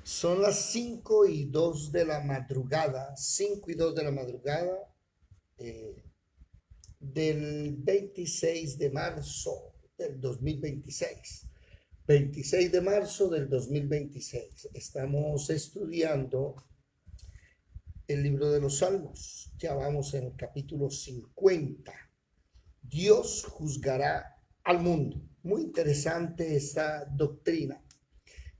Son las 5:02 de la madrugada, 5:02 de la madrugada eh, del 26 de marzo del 2026. 26 de marzo del 2026. Estamos estudiando el libro de los Salmos. Ya vamos en el capítulo 50. Dios juzgará al mundo. Muy interesante esta doctrina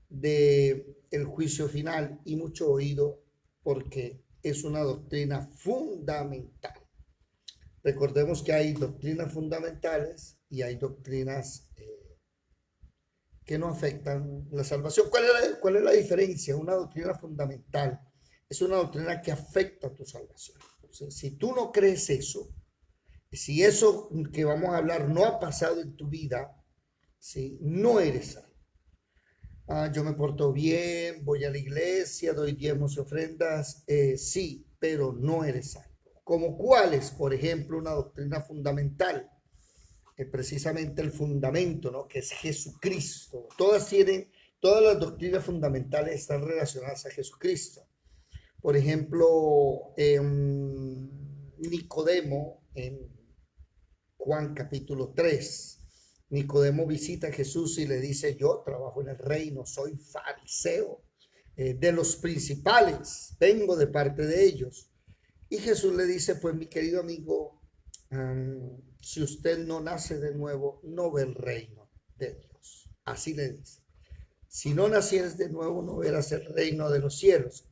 de el juicio final y mucho oído porque es una doctrina fundamental. Recordemos que hay doctrinas fundamentales y hay doctrinas que no afectan la salvación. ¿Cuál es la diferencia? Una doctrina fundamental es una doctrina que afecta a tu salvación. Entonces, si tú no crees eso, si eso que vamos a hablar no ha pasado en tu vida, ¿sí? No eres salvo. Yo me porto bien, voy a la iglesia, doy diezmos y ofrendas, sí, pero no eres salvo. ¿Como cuáles? Por ejemplo, una doctrina fundamental, precisamente el fundamento, ¿no? Que es Jesucristo. Todas las doctrinas fundamentales están relacionadas a Jesucristo. Por ejemplo, Nicodemo, en Juan capítulo 3. Nicodemo visita a Jesús y le dice, yo trabajo en el reino, soy fariseo, de los principales, vengo de parte de ellos. Y Jesús le dice, pues mi querido amigo, si usted no nace de nuevo, no ve el reino de Dios. Así le dice. Si no nacieres de nuevo, no verás el reino de los cielos.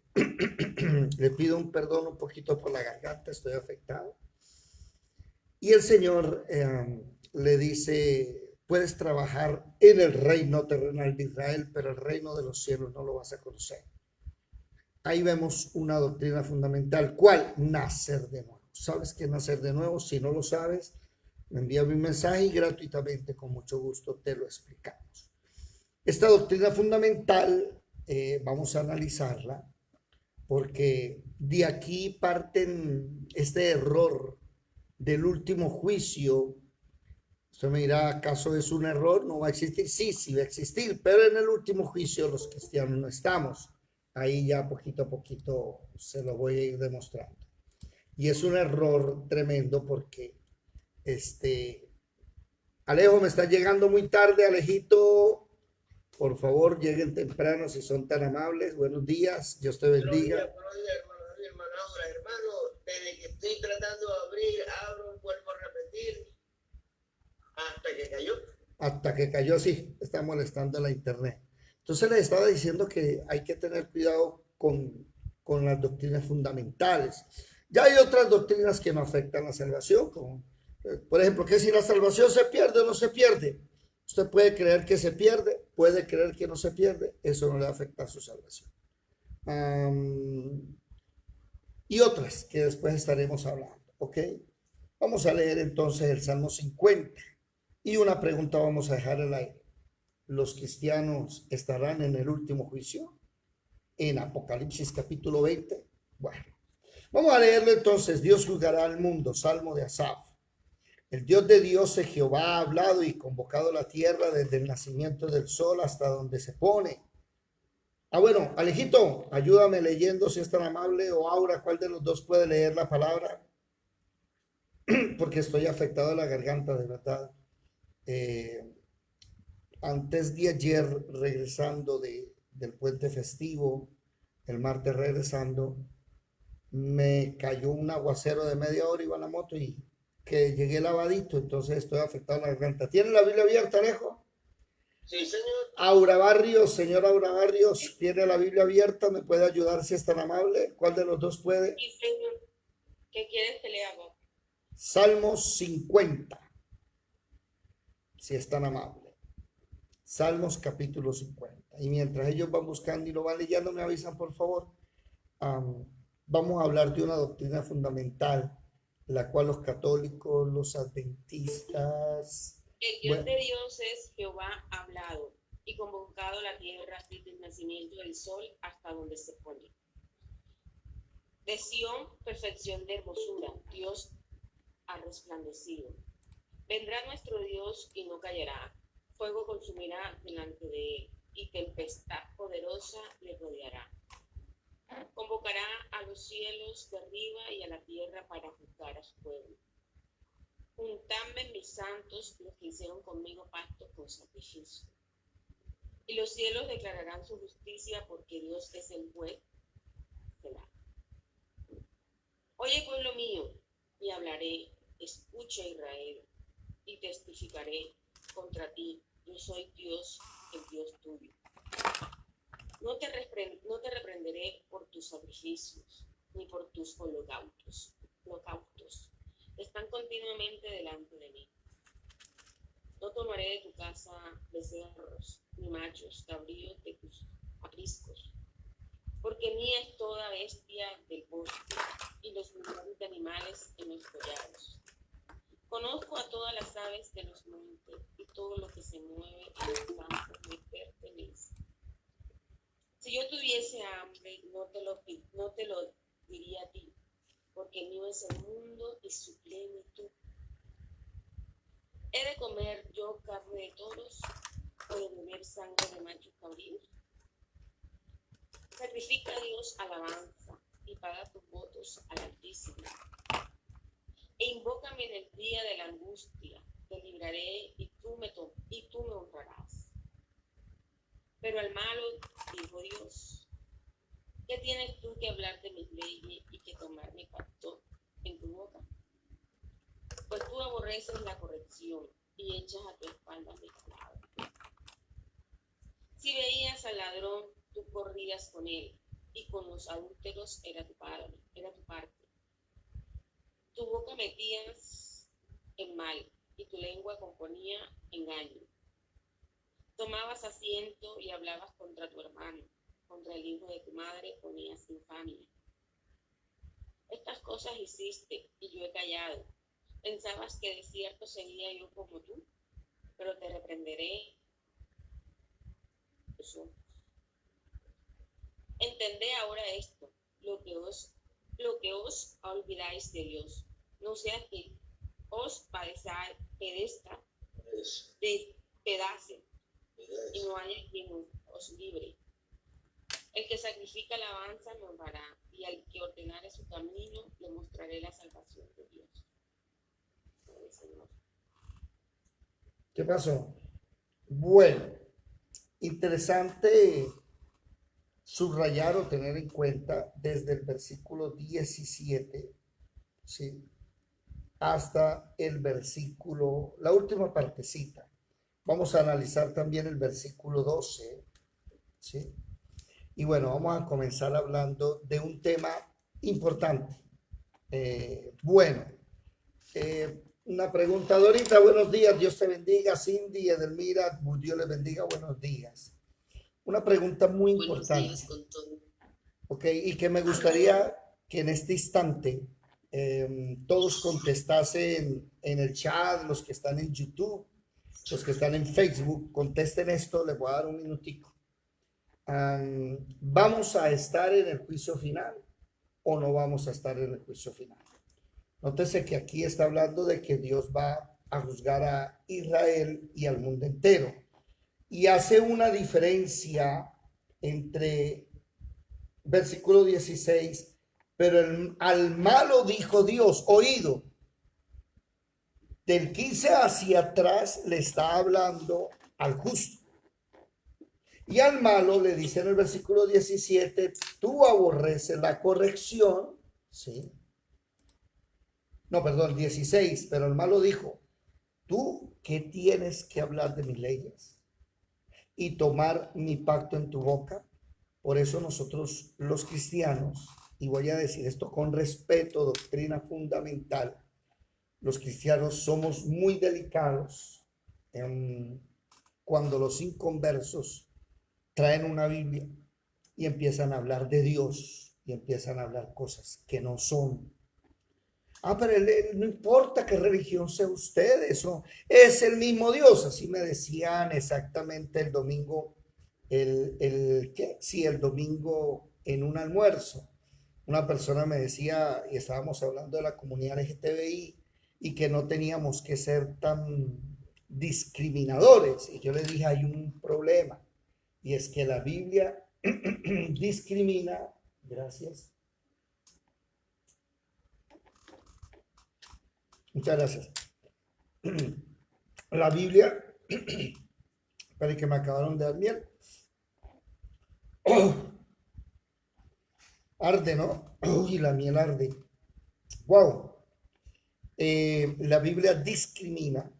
Le pido un perdón un poquito por la garganta, estoy afectado. Y el Señor le dice, puedes trabajar en el reino terrenal de Israel, pero el reino de los cielos no lo vas a conocer. Ahí vemos una doctrina fundamental. ¿Cuál? Nacer de nuevo. ¿Sabes qué es nacer de nuevo? Si no lo sabes, me envía un mensaje y gratuitamente, con mucho gusto, te lo explicamos. Esta doctrina fundamental vamos a analizarla porque de aquí parten este error del último juicio. Usted me dirá, ¿acaso es un error? ¿No va a existir? Sí, sí va a existir, pero en el último juicio los cristianos no estamos. Ahí ya poquito a poquito se lo voy a ir demostrando. Y es un error tremendo porque, Alejo, me está llegando muy tarde, Alejito. Por favor, lleguen temprano si son tan amables. Buenos días, Dios te bendiga. Buenos días, hermano David, hermano Aura, hermano, desde que estoy tratando de abrir, abro, vuelvo a repetir, hasta que cayó. Hasta que cayó, sí, está molestando la internet. Entonces les estaba diciendo que hay que tener cuidado con las doctrinas fundamentales. Ya hay otras doctrinas que no afectan la salvación, como, por ejemplo, que si la salvación se pierde o no se pierde. Usted puede creer que se pierde, puede creer que no se pierde, eso no le afecta a su salvación. Y otras que después estaremos hablando, ¿ok? Vamos a leer entonces el Salmo 50 y una pregunta vamos a dejar al aire. ¿Los cristianos estarán en el último juicio? En Apocalipsis capítulo 20. Bueno, vamos a leerlo entonces. Dios juzgará al mundo, Salmo de Asaf. El Dios de dioses, Jehová, ha hablado y convocado la tierra desde el nacimiento del sol hasta donde se pone. Bueno, Alejito, ayúdame leyendo si es tan amable, o Aura, ¿cuál de los dos puede leer la palabra? Porque estoy afectado a la garganta, de verdad. Eh, Antes de ayer, regresando del puente festivo, el martes regresando, me cayó un aguacero de media hora, iba en la moto y que llegué lavadito, entonces estoy afectado a la garganta. ¿Tiene la Biblia abierta, Alejo? Sí, señor. Aura Barrios, señor Aura Barrios, ¿tiene la Biblia abierta? ¿Me puede ayudar si es tan amable? ¿Cuál de los dos puede? Sí, señor. ¿Qué quieres que le haga? Salmos 50, si es tan amable. Salmos capítulo 50. Y mientras ellos van buscando y lo van leyendo, me avisan por favor. Vamos a hablar de una doctrina fundamental, la cual los católicos, los adventistas, El Dios de dioses, Jehová, ha hablado y convocado la tierra desde el nacimiento del sol hasta donde se pone. De Sión, perfección de hermosura, Dios ha resplandecido. Vendrá nuestro Dios y no callará, fuego consumirá delante de él. y tempestad poderosa le rodeará. Convocará a los cielos de arriba y a la tierra para juzgar a su pueblo. Juntadme mis santos, los que hicieron conmigo pacto con sacrificio. Y los cielos declararán su justicia, porque Dios es el juez. Oye, pueblo mío, y hablaré, escucha, Israel, y testificaré contra ti. Yo soy Dios, el Dios tuyo. No te reprenderé por tus sacrificios, ni por tus holocaustos. Están continuamente delante de mí. No tomaré de tu casa becerros, ni machos cabríos de tus apriscos, porque mía es toda bestia del bosque y los millones de animales en los collados. Conozco a todas las aves de los montes, y todo lo que se mueve en los campos me pertenece. Si yo tuviese hambre, no te lo diría a ti, porque mío es el mundo y su plenitud. ¿He de comer yo carne de toros o de beber sangre de machos cabríos? Sacrifica a Dios alabanza y paga tus votos al Altísimo. E invócame en el día de la angustia, te libraré y tú me honrarás. Pero al malo dijo Dios: ¿qué tienes tú que hablar de mis leyes y que tomar mi pacto en tu boca? Pues tú aborreces la corrección y echas a tu espalda mi palabra. Si veías al ladrón, tú corrías con él, y con los adúlteros era tu parte. Tu boca metías en mal, y tu lengua componía engaño. Tomabas asiento y hablabas contra tu hermano, contra el hijo de tu madre ponías infamia. Estas cosas hiciste, y yo he callado. Pensabas que de cierto sería yo como tú, pero te reprenderé. Entended ahora esto, lo que os olvidáis de Dios, no sea que os pedace y no haya quien os libre. El que sacrifica alabanza me honrará, y al que ordenare su camino le mostraré la salvación de Dios. ¿Qué pasó? Bueno, interesante subrayar o tener en cuenta desde el versículo 17, ¿sí?, hasta el versículo, la última partecita. Vamos a analizar también el versículo 12, ¿sí? Y bueno, vamos a comenzar hablando de un tema importante. Una pregunta, Dorita, buenos días, Dios te bendiga. Cindy, Edelmira, Dios les bendiga, buenos días. Una pregunta muy importante. Buenos días con todo. Ok, y que me gustaría que en este instante todos contestasen en el chat, los que están en YouTube, los que están en Facebook, contesten esto, les voy a dar un minutico. ¿Vamos a estar en el juicio final o no vamos a estar en el juicio final? Nótese que aquí está hablando de que Dios va a juzgar a Israel y al mundo entero. Y hace una diferencia entre versículo 16, pero al malo dijo Dios, oído. Del 15 hacia atrás le está hablando al justo. Y al malo le dice en el versículo 17, tú aborreces la corrección, ¿sí? No, perdón, 16, pero el malo dijo, ¿tú qué tienes que hablar de mis leyes y tomar mi pacto en tu boca? Por eso nosotros los cristianos, y voy a decir esto con respeto, doctrina fundamental, los cristianos somos muy delicados cuando los inconversos traen una Biblia y empiezan a hablar de Dios y empiezan a hablar cosas que no son. Pero no importa qué religión sea usted, eso es el mismo Dios. Así me decían exactamente el domingo, el domingo en un almuerzo. Una persona me decía, y estábamos hablando de la comunidad LGTBI, y que no teníamos que ser tan discriminadores. Y yo le dije, hay un problema. y es que la Biblia discrimina, gracias, muchas gracias, la Biblia, para que me acabaron de dar miel, oh, arde, ¿no? Uy, la miel arde, wow, la Biblia discrimina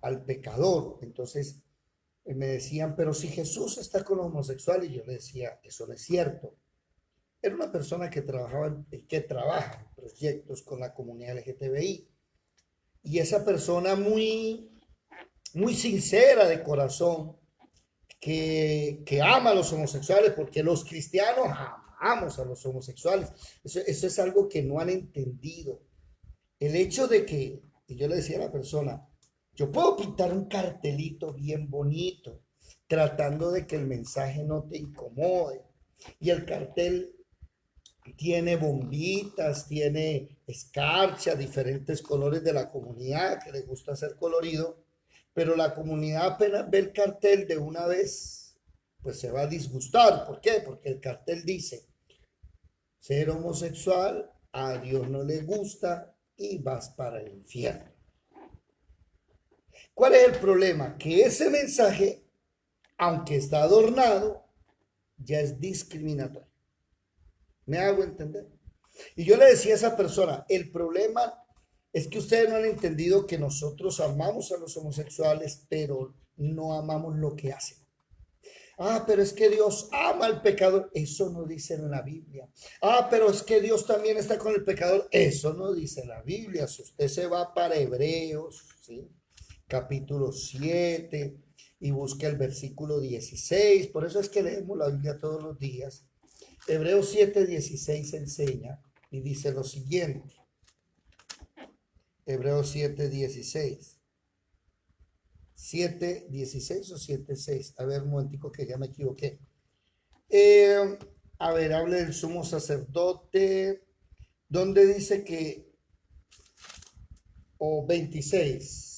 al pecador. Entonces me decían, pero si Jesús está con los homosexuales, y yo le decía, eso no es cierto. Era una persona que trabaja en proyectos con la comunidad LGTBI, y esa persona muy, muy sincera de corazón, que ama a los homosexuales, porque los cristianos amamos a los homosexuales. Eso es algo que no han entendido. El hecho de que, y yo le decía a la persona, yo puedo pintar un cartelito bien bonito, tratando de que el mensaje no te incomode. Y el cartel tiene bombitas, tiene escarcha, diferentes colores de la comunidad que le gusta hacer colorido, pero la comunidad apenas ve el cartel de una vez, pues se va a disgustar. ¿Por qué? Porque el cartel dice, ser homosexual a Dios no le gusta y vas para el infierno. ¿Cuál es el problema? Que ese mensaje, aunque está adornado, ya es discriminatorio. ¿Me hago entender? Y yo le decía a esa persona, el problema es que ustedes no han entendido que nosotros amamos a los homosexuales, pero no amamos lo que hacen. Ah, pero es que Dios ama al pecador. Eso no dice en la Biblia. Ah, pero es que Dios también está con el pecador. Eso no dice la Biblia. Si usted se va para Hebreos, ¿sí? Capítulo 7 y busca el versículo 16. Por eso es que leemos la Biblia todos los días. Hebreos 7:16 enseña y dice lo siguiente. Hebreos 7:16. 7:16 o 7:6. A ver, un momentico que ya me equivoqué. A ver, hable del sumo sacerdote, donde dice que, o 26.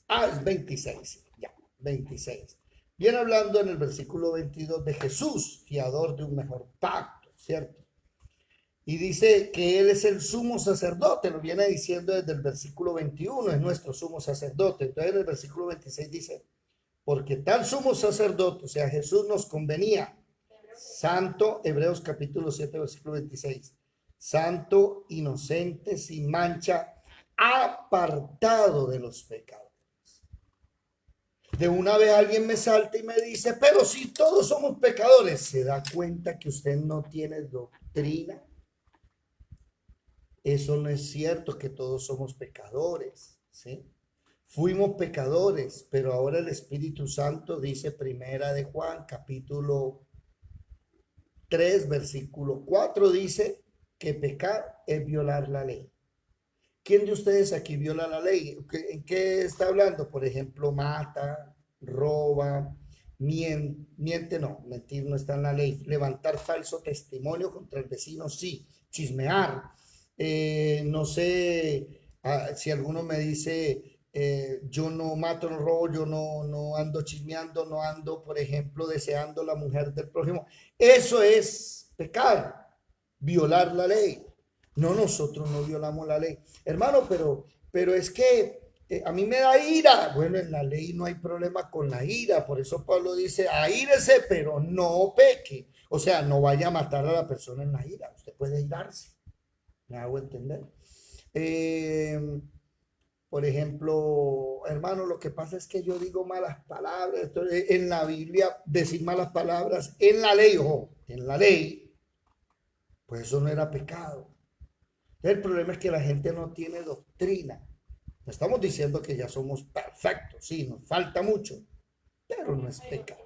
Ah, es 26, ya, 26. Viene hablando en el versículo 22 de Jesús, fiador de un mejor pacto, ¿cierto? Y dice que Él es el sumo sacerdote, lo viene diciendo desde el versículo 21, es nuestro sumo sacerdote. Entonces en el versículo 26 dice, porque tal sumo sacerdote, o sea, Jesús nos convenía, santo, Hebreos capítulo 7, versículo 26, santo, inocente, sin mancha, apartado de los pecados. De una vez alguien me salta y me dice, pero si todos somos pecadores, ¿se da cuenta que usted no tiene doctrina? Eso no es cierto, que todos somos pecadores, ¿sí? Fuimos pecadores, pero ahora el Espíritu Santo dice, primera de Juan, capítulo 3, versículo 4, dice que pecar es violar la ley. ¿Quién de ustedes aquí viola la ley? ¿En qué está hablando? Por ejemplo, mata, roba, miente, no, mentir no está en la ley. Levantar falso testimonio contra el vecino, sí. Chismear. No sé, si alguno me dice, yo no mato, no robo, yo no ando chismeando, no ando, por ejemplo, deseando la mujer del prójimo. Eso es pecar, violar la ley. No, nosotros no violamos la ley. Hermano, pero es que a mí me da ira. Bueno, en la ley no hay problema con la ira. Por eso Pablo dice, aírese, pero no peque. O sea, no vaya a matar a la persona en la ira. Usted puede irarse. ¿Me hago entender? Por ejemplo, hermano, lo que pasa es que yo digo malas palabras. Entonces, en la Biblia, decir malas palabras, en la ley, ojo, en la ley, pues eso no era pecado. El problema es que la gente no tiene doctrina. No estamos diciendo que ya somos perfectos, sí, nos falta mucho, pero no es pecado.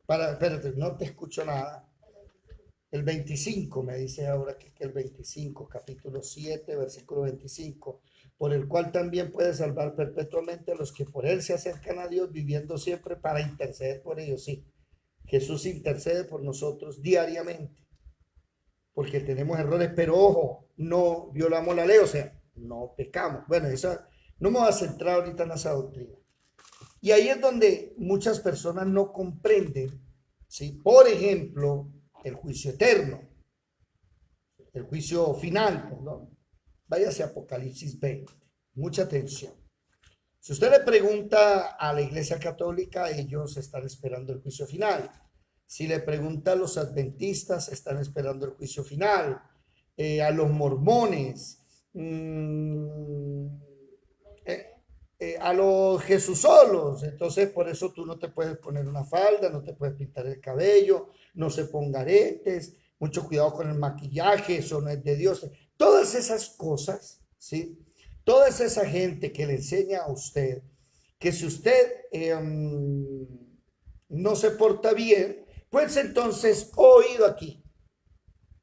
Espérate, no te escucho nada. El 25, me dice ahora que el 25, capítulo 7, versículo 25, por el cual también puede salvar perpetuamente a los que por él se acercan a Dios, viviendo siempre para interceder por ellos. Sí, Jesús intercede por nosotros diariamente, porque tenemos errores, pero ojo, no violamos la ley, o sea, no pecamos. Bueno, esa No me voy a centrar ahorita en esa doctrina. Y ahí es donde muchas personas no comprenden, ¿sí? Por ejemplo, el juicio eterno, el juicio final, perdón. Váyase a Apocalipsis 20. Mucha atención. Si usted le pregunta a la Iglesia Católica, ellos están esperando el juicio final. Si le pregunta a los adventistas, están esperando el juicio final. A los mormones, a los jesusolos. Entonces, por eso tú no te puedes poner una falda, no te puedes pintar el cabello, no se ponga aretes, mucho cuidado con el maquillaje, eso no es de Dios. Todas esas cosas, ¿sí? Toda esa gente que le enseña a usted que si usted no se porta bien, pues entonces oído aquí.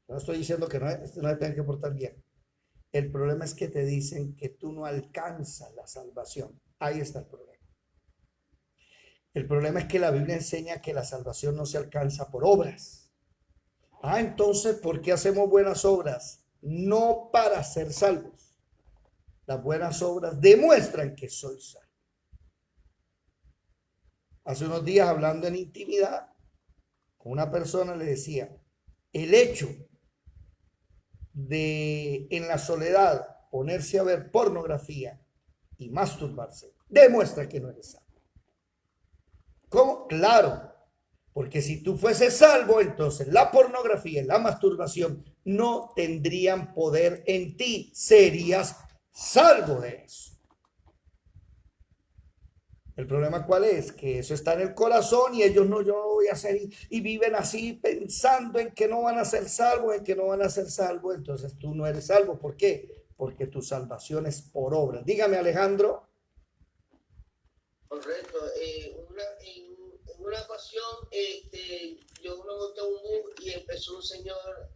No estoy diciendo que no se tenga que portar bien. El problema es que te dicen que tú no alcanzas la salvación. Ahí está el problema. El problema es que la Biblia enseña que la salvación no se alcanza por obras. Entonces, ¿por qué hacemos buenas obras? No para ser salvos. Las buenas obras demuestran que soy salvo. Hace unos días, hablando en intimidad con una persona, le decía, el hecho de en la soledad ponerse a ver pornografía y masturbarse demuestra que no eres salvo. ¿Cómo? Claro, porque si tú fueses salvo, entonces la pornografía y la masturbación no tendrían poder en ti, serías salvo de eso. El problema cuál es, que eso está en el corazón y ellos no, yo no voy a hacer y viven así pensando en que no van a ser salvos, en que no van a ser salvos, entonces tú no eres salvo. ¿Por qué? Porque tu salvación es por obra. Dígame, Alejandro. Correcto. En una ocasión yo me monté un bus y empezó un señor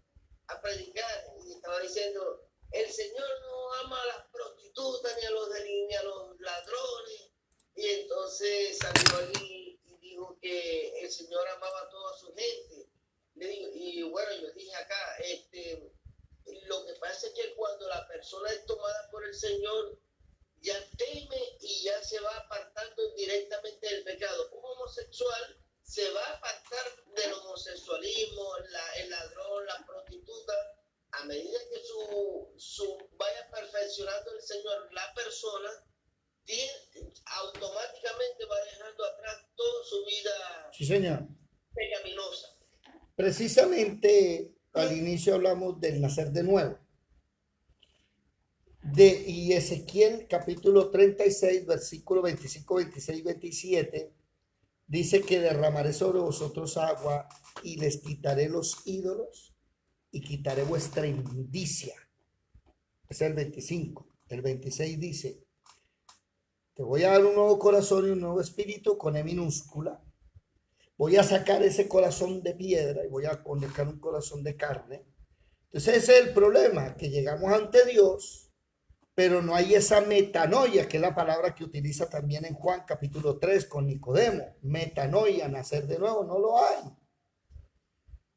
a predicar y estaba diciendo, el Señor no ama a las prostitutas ni a los ladrones. Y entonces salió allí y dijo que el Señor amaba a toda su gente. Y bueno, yo dije acá, lo que pasa es que cuando la persona es tomada por el Señor, ya teme y ya se va apartando directamente del pecado. Un homosexual se va a apartar del homosexualismo, el ladrón, la prostituta, a medida que vaya perfeccionando el Señor, la persona automáticamente va dejando atrás toda su vida. Sí, señor. Pecaminosa. Precisamente al inicio hablamos del nacer de nuevo. Y Ezequiel capítulo 36, versículo 25, 26, 27, dice que derramaré sobre vosotros agua y les quitaré los ídolos y quitaré vuestra inmundicia. Es el 25. El 26 dice, te voy a dar un nuevo corazón y un nuevo espíritu con E minúscula. Voy a sacar ese corazón de piedra y voy a colocar un corazón de carne. Entonces ese es el problema, que llegamos ante Dios, pero no hay esa metanoia, que es la palabra que utiliza también en Juan capítulo 3 con Nicodemo. Metanoia, nacer de nuevo, no lo hay.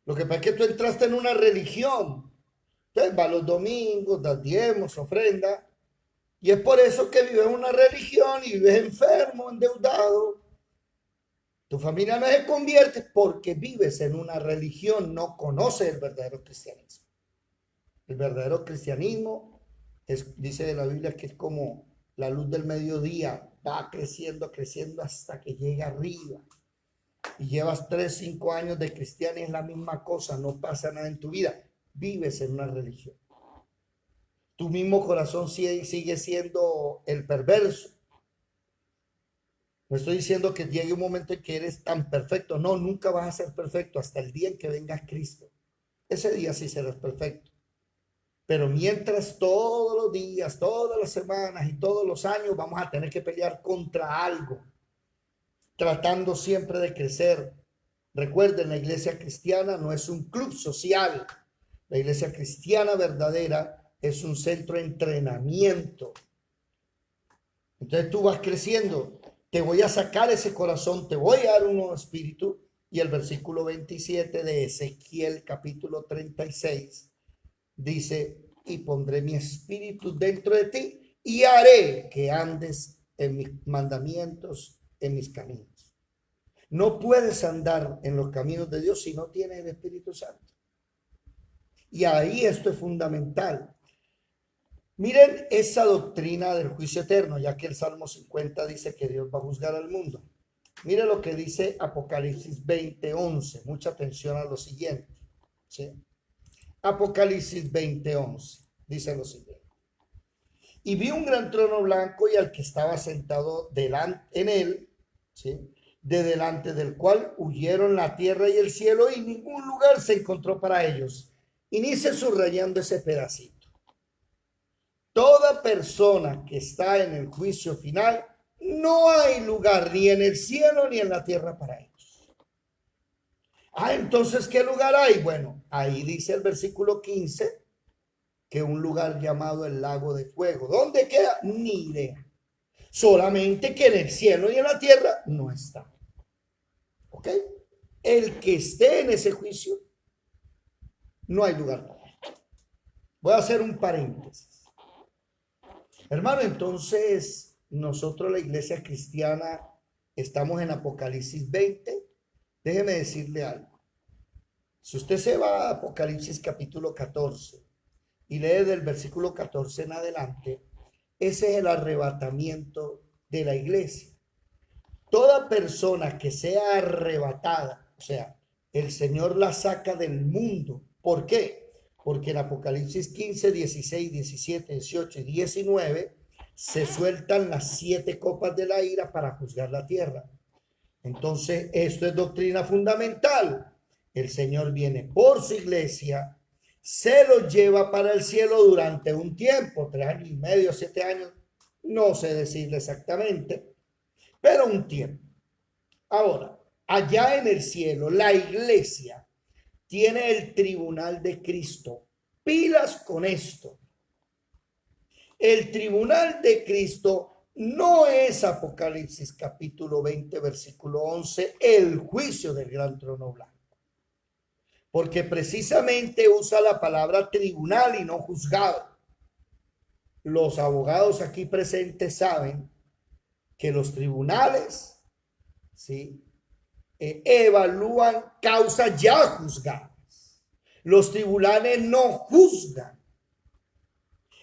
Lo que pasa es que tú entraste en una religión. Entonces vas los domingos, das diezmos, ofrenda. Y es por eso que vives una religión y vives enfermo, endeudado. Tu familia no se convierte porque vives en una religión, no conoces el verdadero cristianismo. El verdadero cristianismo dice de la Biblia que es como la luz del mediodía, va creciendo, creciendo hasta que llega arriba. Y llevas 3, 5 años de cristiano y es la misma cosa, no pasa nada en tu vida. Vives en una religión. Tu mismo corazón sigue siendo el perverso. No estoy diciendo que llegue un momento en que eres tan perfecto. No, nunca vas a ser perfecto hasta el día en que venga Cristo. Ese día sí serás perfecto. Pero mientras todos los días, todas las semanas y todos los años vamos a tener que pelear contra algo, tratando siempre de crecer. Recuerden, la iglesia cristiana no es un club social. La iglesia cristiana verdadera es un centro de entrenamiento. Entonces tú vas creciendo. Te voy a sacar ese corazón, te voy a dar un nuevo espíritu. Y el versículo 27 de Ezequiel capítulo 36 dice, y pondré mi espíritu dentro de ti y haré que andes en mis mandamientos, en mis caminos. No puedes andar en los caminos de Dios si no tienes el Espíritu Santo. Y ahí esto es fundamental. Miren esa doctrina del juicio eterno, ya que el Salmo 50 dice que Dios va a juzgar al mundo. Miren lo que dice Apocalipsis 20:11. Mucha atención a lo siguiente, ¿sí? Apocalipsis 20:11 dice lo siguiente. Y vi un gran trono blanco y al que estaba sentado en él, ¿sí?, de delante del cual huyeron la tierra y el cielo, y ningún lugar se encontró para ellos. Inicie subrayando ese pedacito. Toda persona que está en el juicio final, no hay lugar ni en el cielo ni en la tierra para ellos. Entonces, ¿qué lugar hay? Bueno, ahí dice el versículo 15 que un lugar llamado el lago de fuego. ¿Dónde queda? Ni idea. Solamente que en el cielo y en la tierra no está. ¿Ok? El que esté en ese juicio, no hay lugar para él. Voy a hacer un paréntesis. Hermano, entonces nosotros, la iglesia cristiana, estamos en Apocalipsis 20. Déjeme decirle algo. Si usted se va a Apocalipsis capítulo 14 y lee del versículo 14 en adelante, ese es el arrebatamiento de la iglesia. Toda persona que sea arrebatada, o sea, el Señor la saca del mundo. ¿Por qué? Porque en Apocalipsis 15, 16, 17, 18 y 19 se sueltan las 7 copas de la ira para juzgar la tierra. Entonces, esto es doctrina fundamental. El Señor viene por su iglesia, se lo lleva para el cielo durante un tiempo, 3 años y medio, 7 años, no sé decirle exactamente, pero un tiempo. Ahora, allá en el cielo, la iglesia tiene el tribunal de Cristo. Pilas con esto. El tribunal de Cristo no es Apocalipsis capítulo 20, versículo 11, el juicio del gran trono blanco. Porque precisamente usa la palabra tribunal y no juzgado. Los abogados aquí presentes saben que los tribunales, ¿sí?, evalúan causas ya juzgadas. Los tribunales no juzgan.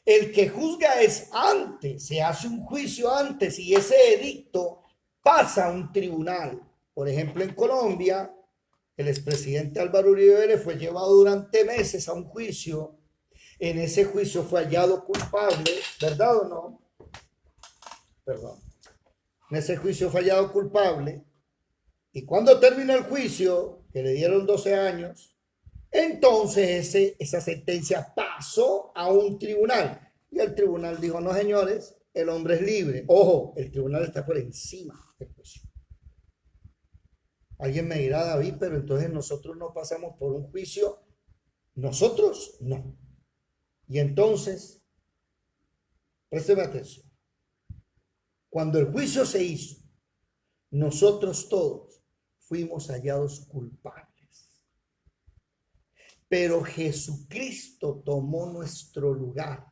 El que juzga es antes, se hace un juicio antes y ese edicto pasa a un tribunal. Por ejemplo, en Colombia, el expresidente Álvaro Uribe Vélez fue llevado durante meses a un juicio. En ese juicio fue hallado culpable, ¿verdad o no? Perdón. En ese juicio fue hallado culpable. Y cuando terminó el juicio, que le dieron 12 años, entonces esa sentencia pasó a un tribunal. Y el tribunal dijo, no señores, el hombre es libre. Ojo, el tribunal está por encima del juicio. Alguien me dirá, David, pero entonces nosotros no pasamos por un juicio. Nosotros no. Y entonces, présteme atención. Cuando el juicio se hizo, nosotros todos fuimos hallados culpables. Pero Jesucristo tomó nuestro lugar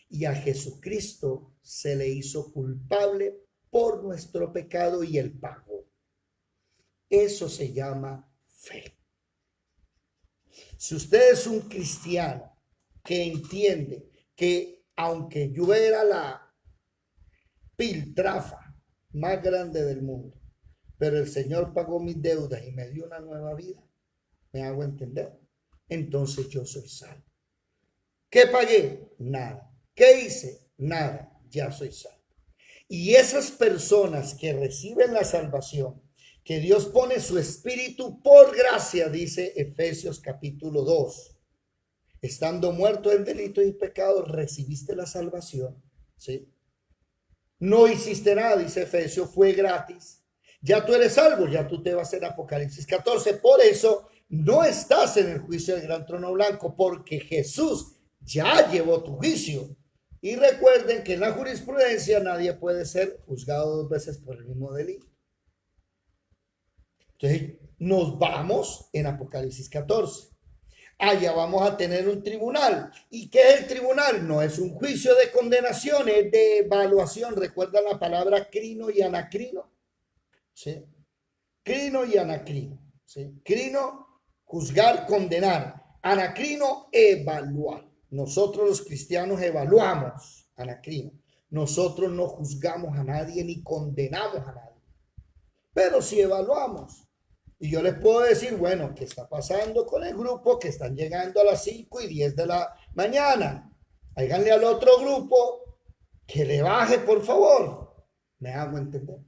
y a Jesucristo se le hizo culpable por nuestro pecado y él pagó. Eso se llama fe. Si usted es un cristiano que entiende que aunque yo era la piltrafa más grande del mundo, pero el Señor pagó mis deudas y me dio una nueva vida, ¿me hago entender? Entonces yo soy salvo. ¿Qué pagué? Nada. ¿Qué hice? Nada. Ya soy salvo. Y esas personas que reciben la salvación, que Dios pone su espíritu por gracia, dice Efesios capítulo 2. Estando muerto en delitos y pecados, recibiste la salvación, ¿sí? No hiciste nada, dice Efesios, fue gratis. Ya tú eres salvo, ya tú te vas en Apocalipsis 14. Por eso no estás en el juicio del gran trono blanco, porque Jesús ya llevó tu juicio. Y recuerden que en la jurisprudencia nadie puede ser juzgado 2 veces por el mismo delito. Entonces nos vamos en Apocalipsis 14. allá vamos a tener un tribunal. ¿Y qué es el tribunal? No es un juicio de condenación, es de evaluación. ¿Recuerdan la palabra crino y anacrino? ¿Sí? Crino y anacrino. ¿Sí? Crino, juzgar, condenar. Anacrino, evaluar. Nosotros los cristianos evaluamos, anacrino. Nosotros no juzgamos a nadie ni condenamos a nadie. Pero sí evaluamos. Y yo les puedo decir, bueno, ¿qué está pasando con el grupo que están llegando a las 5:10 de la mañana? Háganle al otro grupo que le baje, por favor. ¿Me hago entender?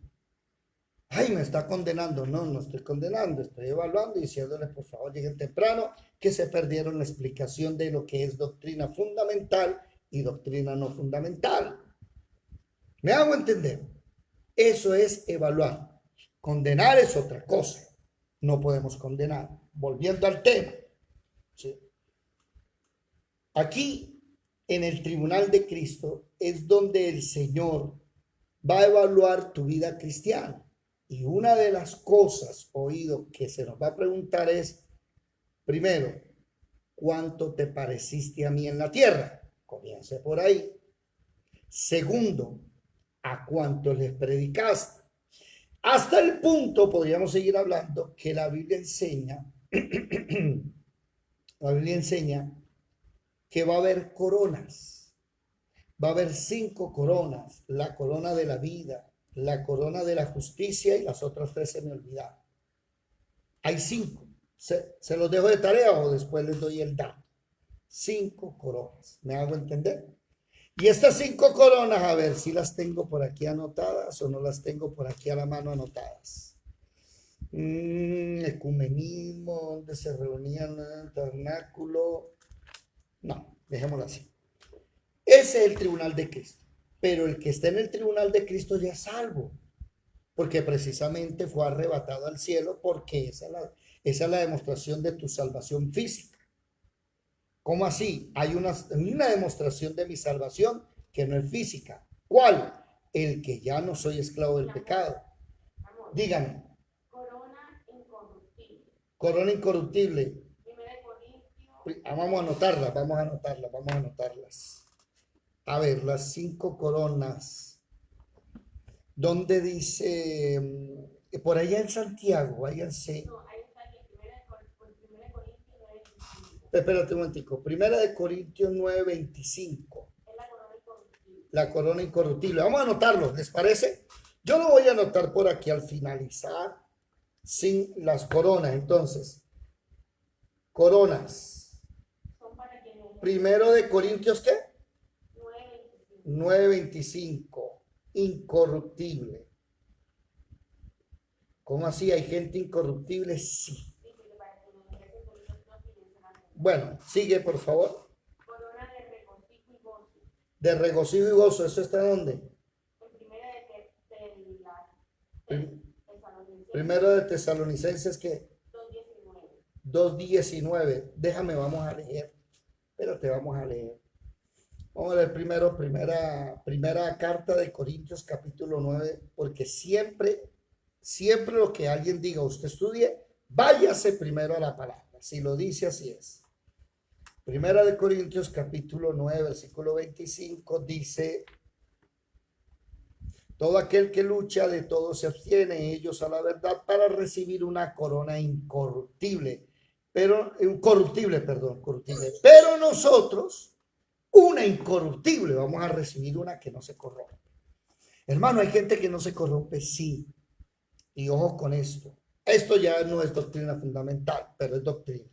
Ay, me está condenando. No, no estoy condenando, estoy evaluando y diciéndoles, por favor, lleguen temprano, que se perdieron la explicación de lo que es doctrina fundamental y doctrina no fundamental. ¿Me hago entender? Eso es evaluar. Condenar es otra cosa. No podemos condenar. Volviendo al tema. ¿Sí? Aquí, en el tribunal de Cristo, es donde el Señor va a evaluar tu vida cristiana. Y una de las cosas, oído, que se nos va a preguntar es, primero, ¿cuánto te pareciste a mí en la tierra? Comience por ahí. Segundo, ¿a cuánto les predicaste? Hasta el punto, podríamos seguir hablando, que la Biblia enseña que va a haber coronas. Va a haber 5 coronas. La corona de la vida, la corona de la justicia y las otras 3 se me olvidaron. Hay 5. ¿Se los dejo de tarea o después les doy el dato? 5 coronas. ¿Me hago entender? Y estas 5 coronas, a ver si las tengo por aquí anotadas o no las tengo por aquí a la mano anotadas. Ecumenismo, donde se reunían en el tabernáculo. No, dejémoslo así. Ese es el tribunal de Cristo. Pero el que está en el tribunal de Cristo ya es salvo. Porque precisamente fue arrebatado al cielo, porque esa es la demostración de tu salvación física. ¿Cómo así? Hay una demostración de mi salvación que no es física. ¿Cuál? El que ya no soy esclavo del pecado. Díganme. Corona incorruptible. Corona incorruptible. 1 Corintios. Vamos a anotarlas. A ver, las 5 coronas. ¿Dónde dice? Por allá en Santiago, váyanse. No, ahí está aquí, 1 Corintios 9:25. Espérate un momentico. 1 Corintios 9:25. Es la corona incorruptible. La corona incorruptible. Vamos a anotarlo, ¿les parece? Yo lo voy a anotar por aquí al finalizar sin las coronas. Entonces, coronas. Son para quienes. 1 Corintios, ¿qué? 9:25. 9:25. Incorruptible. ¿Cómo así? ¿Hay gente incorruptible? Sí. Bueno, sigue por favor. Corona de regocijo y gozo. De regocijo y gozo, ¿eso está dónde? Primero de Tesalonicenses, ¿qué? 2:19. Déjame, vamos a leer. Espérate, vamos a leer. Vamos a leer primero, primera carta de Corintios, capítulo 9, porque siempre lo que alguien diga, usted estudie, váyase primero a la palabra. Si lo dice, así es. Primera de Corintios, capítulo 9, versículo 25, dice: todo aquel que lucha, de todo se abstiene, ellos a la verdad, para recibir una corona incorruptible, corruptible. Pero nosotros, una incorruptible, vamos a recibir una que no se corrompe. Hermano, hay gente que no se corrompe, sí. Y ojo con esto. Esto ya no es doctrina fundamental, pero es doctrina.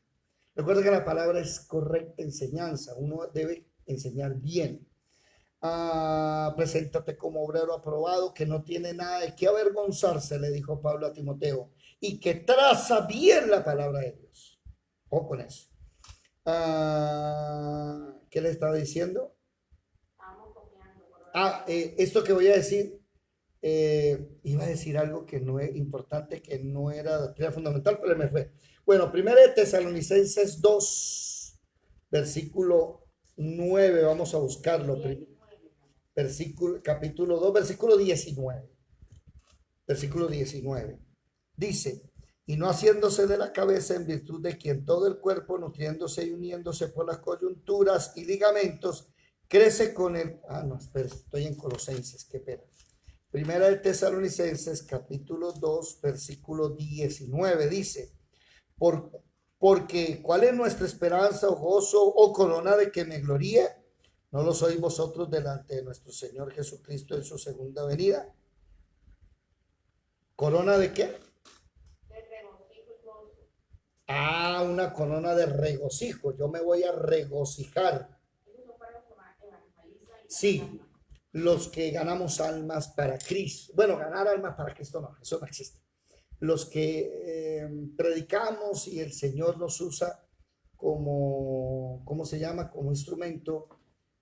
Recuerda que la palabra es correcta enseñanza. Uno debe enseñar bien. Preséntate como obrero aprobado, que no tiene nada de qué avergonzarse, le dijo Pablo a Timoteo, y que traza bien la palabra de Dios. Ojo con eso. ¿Qué le estaba diciendo? Esto que voy a decir, iba a decir algo que no es importante, que no era doctrina fundamental, pero me fue. Bueno, 1 Tesalonicenses 2, versículo 9, vamos a buscarlo. Capítulo 2, versículo 19. Versículo 19. Dice: y no haciéndose de la cabeza, en virtud de quien todo el cuerpo, nutriéndose y uniéndose por las coyunturas y ligamentos, crece con el... no, espera, estoy en Colosenses, qué pena. Primera de Tesalonicenses, capítulo 2, versículo 19, dice, porque ¿cuál es nuestra esperanza o gozo o corona de que me gloríe? ¿No lo sois vosotros delante de nuestro Señor Jesucristo en su segunda venida? ¿Corona de qué? Una corona de regocijo. Yo me voy a regocijar. Sí, los que ganamos almas para Cristo. Bueno, ganar almas para Cristo no, eso no existe. Los que predicamos y el Señor nos usa como, ¿cómo se llama? Como instrumento.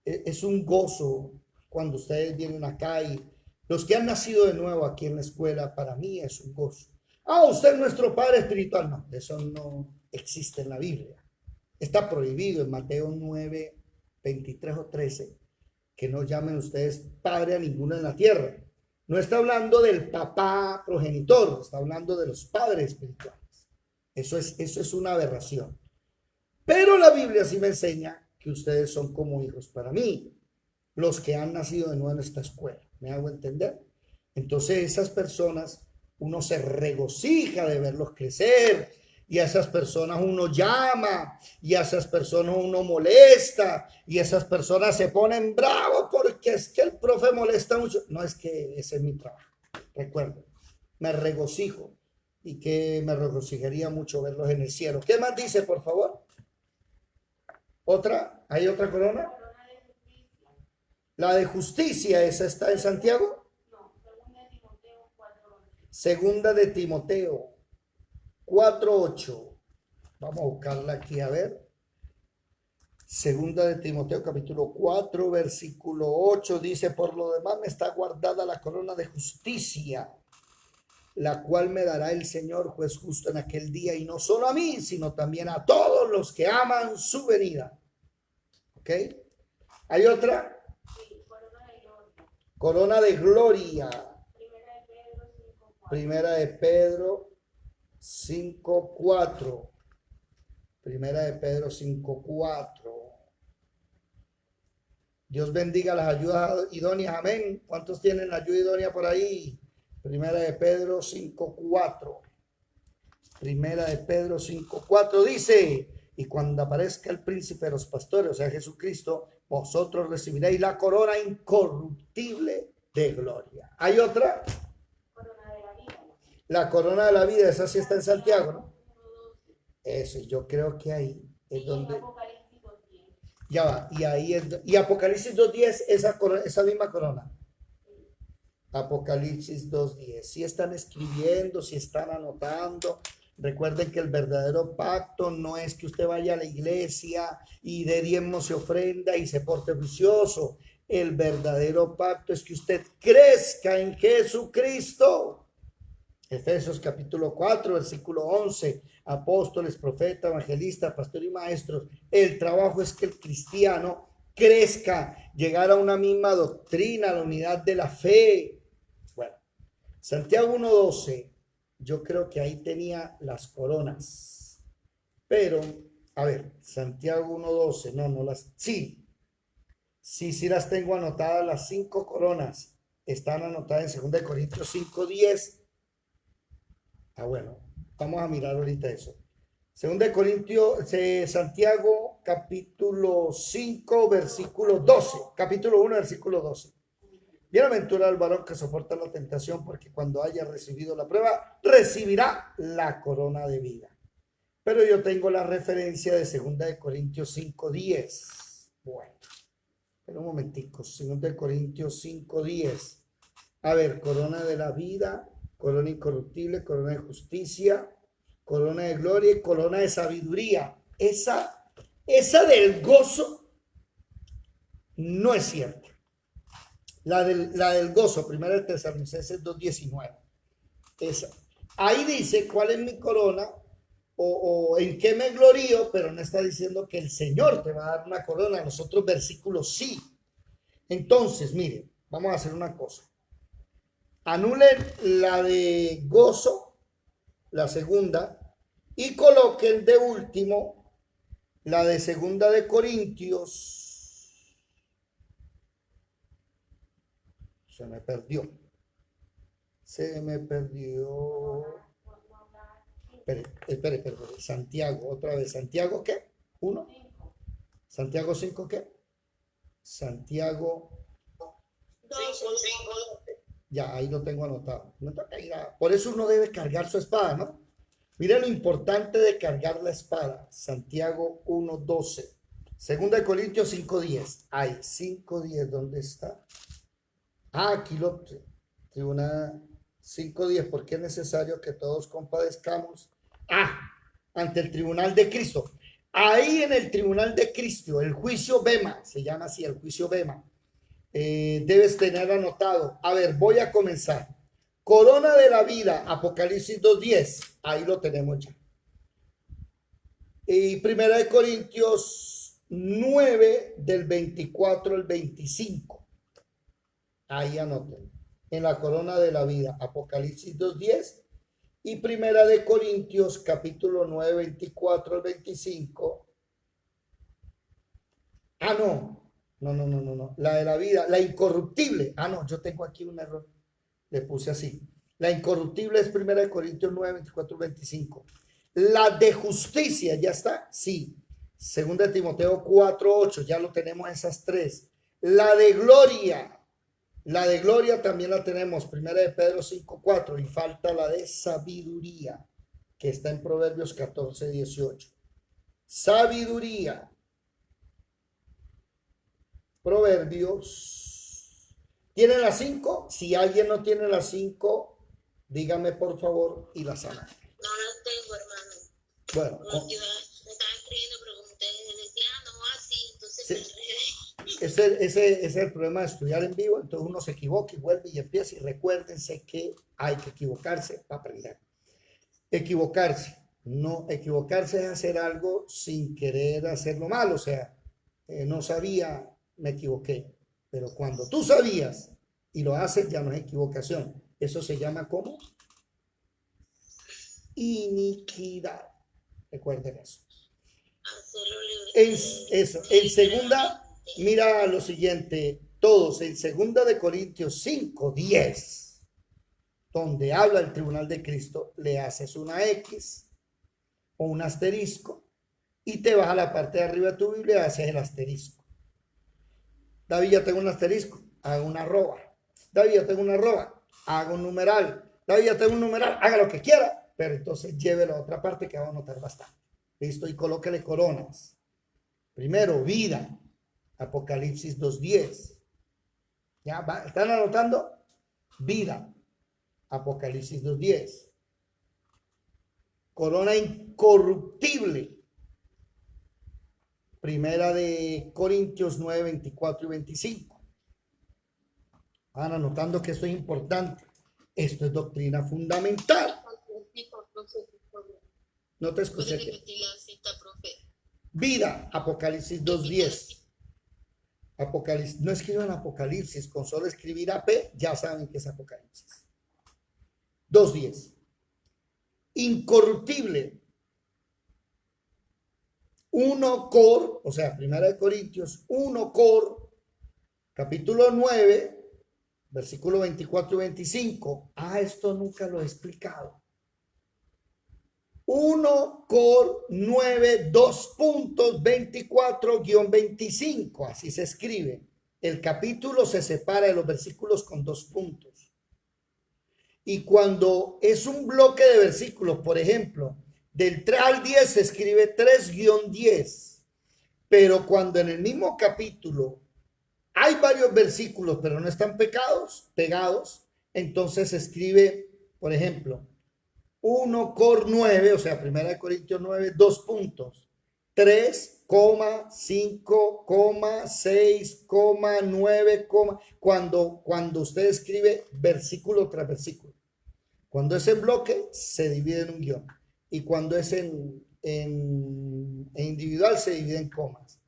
Es un gozo cuando ustedes vienen acá y los que han nacido de nuevo aquí en la escuela, para mí es un gozo. Usted es nuestro Padre espiritual. No, eso no existe en la Biblia. Está prohibido en Mateo 9, 23 o 13, que no llamen ustedes padre a ninguno en la tierra. No está hablando del papá progenitor, está hablando de los padres espirituales. Eso es una aberración. Pero la Biblia sí me enseña que ustedes son como hijos para mí, los que han nacido de nuevo en esta escuela. ¿Me hago entender? Entonces esas personas, uno se regocija de verlos crecer, y a esas personas uno llama, y a esas personas uno molesta, y esas personas se ponen bravos porque es que el profe molesta mucho. No, es que ese es mi trabajo. Recuerden, me regocijo, y que me regocijaría mucho verlos en el cielo. ¿Qué más dice, por favor? ¿Otra? ¿Hay otra corona? La de justicia, ¿esa está en Santiago? Segunda de Timoteo 4:8. Vamos a buscarla aquí a ver. Segunda de Timoteo capítulo 4, versículo 8 dice: por lo demás me está guardada la corona de justicia, la cual me dará el Señor juez justo en aquel día, y no solo a mí, sino también a todos los que aman su venida. ¿Ok? ¿Hay otra? Corona de gloria. Primera de Pedro 5:4. Primera de Pedro 5:4. Dios bendiga las ayudas idóneas. Amén. ¿Cuántos tienen la ayuda idónea por ahí? Primera de Pedro 5:4. Primera de Pedro 5:4 dice: y cuando aparezca el príncipe de los pastores, o sea, Jesucristo, vosotros recibiréis la corona incorruptible de gloria. ¿Hay otra? La corona de la vida, esa sí está en Santiago, ¿no? Eso, yo creo que ahí es donde... Ya va, y ahí es... Y Apocalipsis 2:10, esa misma corona. Apocalipsis 2:10. Si están escribiendo, si están anotando. Recuerden que el verdadero pacto no es que usted vaya a la iglesia y de diezmos y ofrenda y se porte vicioso. El verdadero pacto es que usted crezca en Jesucristo. Efesios capítulo 4, versículo 11. Apóstoles, profetas, evangelistas, pastores y maestros. El trabajo es que el cristiano crezca, llegar a una misma doctrina, a la unidad de la fe. Bueno, Santiago 1:12. Yo creo que ahí tenía las coronas. Pero, a ver, Santiago 1:12. No las... Sí las tengo anotadas, las 5 coronas. Están anotadas en 2 Corintios 5:10. Bueno, vamos a mirar ahorita eso. 2 Corintios, Santiago capítulo 5, versículo 12. Capítulo 1, versículo 12. Bienaventurado el varón que soporta la tentación, porque cuando haya recibido la prueba, recibirá la corona de vida. Pero yo tengo la referencia de 2 Corintios 5:10. Bueno, pero un momentico. 2 Corintios 5:10. A ver, corona de la vida, corona incorruptible, corona de justicia, corona de gloria y corona de sabiduría. Esa del gozo no es cierta. La del gozo, primera de Tesalonicenses 2:19. Esa. Ahí dice cuál es mi corona o en qué me glorío, pero no está diciendo que el Señor te va a dar una corona. En los otros versículos sí. Entonces, miren, vamos a hacer una cosa. Anulen la de gozo la segunda, y coloquen de último la de segunda de Corintios. Se me perdió. Espere. Santiago, otra vez. ¿Santiago qué? ¿1? ¿Santiago 5 qué? Santiago. 5. Ya, ahí lo tengo anotado. Por eso uno debe cargar su espada, ¿no? Mira lo importante de cargar la espada. Santiago 1:12. Segunda de Corintios 5:10. Ay, 5:10, ¿dónde está? Aquí lo tribunal 5:10, porque es necesario que todos compadezcamos ante el tribunal de Cristo. Ahí en el tribunal de Cristo, el juicio Bema, se llama así, el juicio Bema, debes tener anotado. A ver, voy a comenzar. Corona de la vida, Apocalipsis 2:10, ahí lo tenemos ya. Y Primera de Corintios 9, del 24 al 25. Ahí anoten. En la corona de la vida, Apocalipsis 2:10 y Primera de Corintios capítulo 9, 24 al 25. No. La de la vida, la incorruptible. No, yo tengo aquí un error. Le puse así. La incorruptible es Primera de Corintios 9, 24 al 25. La de justicia, ¿ya está? Sí. Segunda de Timoteo 4:8, ya lo tenemos esas tres. La de gloria. La de gloria también la tenemos, Primera de Pedro 5:4, y falta la de sabiduría, que está en Proverbios 14:18. Sabiduría. Proverbios. ¿Tienen las 5? Si alguien no tiene las 5, dígame por favor y las sana. No las tengo, hermano. Bueno. Me estaba escribiendo, pero como ustedes decían, no así, entonces sí. Ese es el problema de estudiar en vivo. Entonces uno se equivoca y vuelve y empieza. Y recuérdense que hay que equivocarse para aprender. Equivocarse. No, equivocarse es hacer algo sin querer hacerlo mal. O sea, no sabía, me equivoqué. Pero cuando tú sabías y lo haces, ya no es equivocación. Eso se llama ¿cómo? Iniquidad. Recuerden eso. En segunda, mira lo siguiente, todos en segunda de Corintios 5:10, donde habla el tribunal de Cristo, le haces una X o un asterisco y te vas a la parte de arriba de tu Biblia y haces el asterisco. David, ya tengo un asterisco, hago una arroba. David, ya tengo una arroba, hago un numeral. David, ya tengo un numeral, haga lo que quiera, pero entonces llévelo a otra parte que va a notar bastante. Listo, y colóquele coronas. Primero, vida. Apocalipsis 2:10. ¿Ya? ¿Están anotando? Vida. Apocalipsis 2:10. Corona incorruptible. Primera de Corintios 9, 24 y 25. Van anotando que esto es importante. Esto es doctrina fundamental. No te escuché. Vida, Apocalipsis 2:10. Apocalipsis, no escriban Apocalipsis, con solo escribir AP ya saben que es Apocalipsis. 2:10. Incorruptible. 1 Cor, o sea, Primera de Corintios 1 Cor, capítulo 9, versículo 24 y 25. Esto nunca lo he explicado. 1 Cor 9, 2.24-25, así se escribe. El capítulo se separa de los versículos con 2 puntos. Y cuando es un bloque de versículos, por ejemplo, del 3 al 10 se escribe 3-10. Pero cuando en el mismo capítulo hay varios versículos, pero no están pegados, entonces se escribe, por ejemplo, 1 Cor 9, o sea, Primera de Corintios 9, 2 puntos. 3, 5, 6, 9, cuando usted escribe versículo tras versículo. Cuando es en bloque, se divide en un guión. Y cuando es en individual, se divide en comas.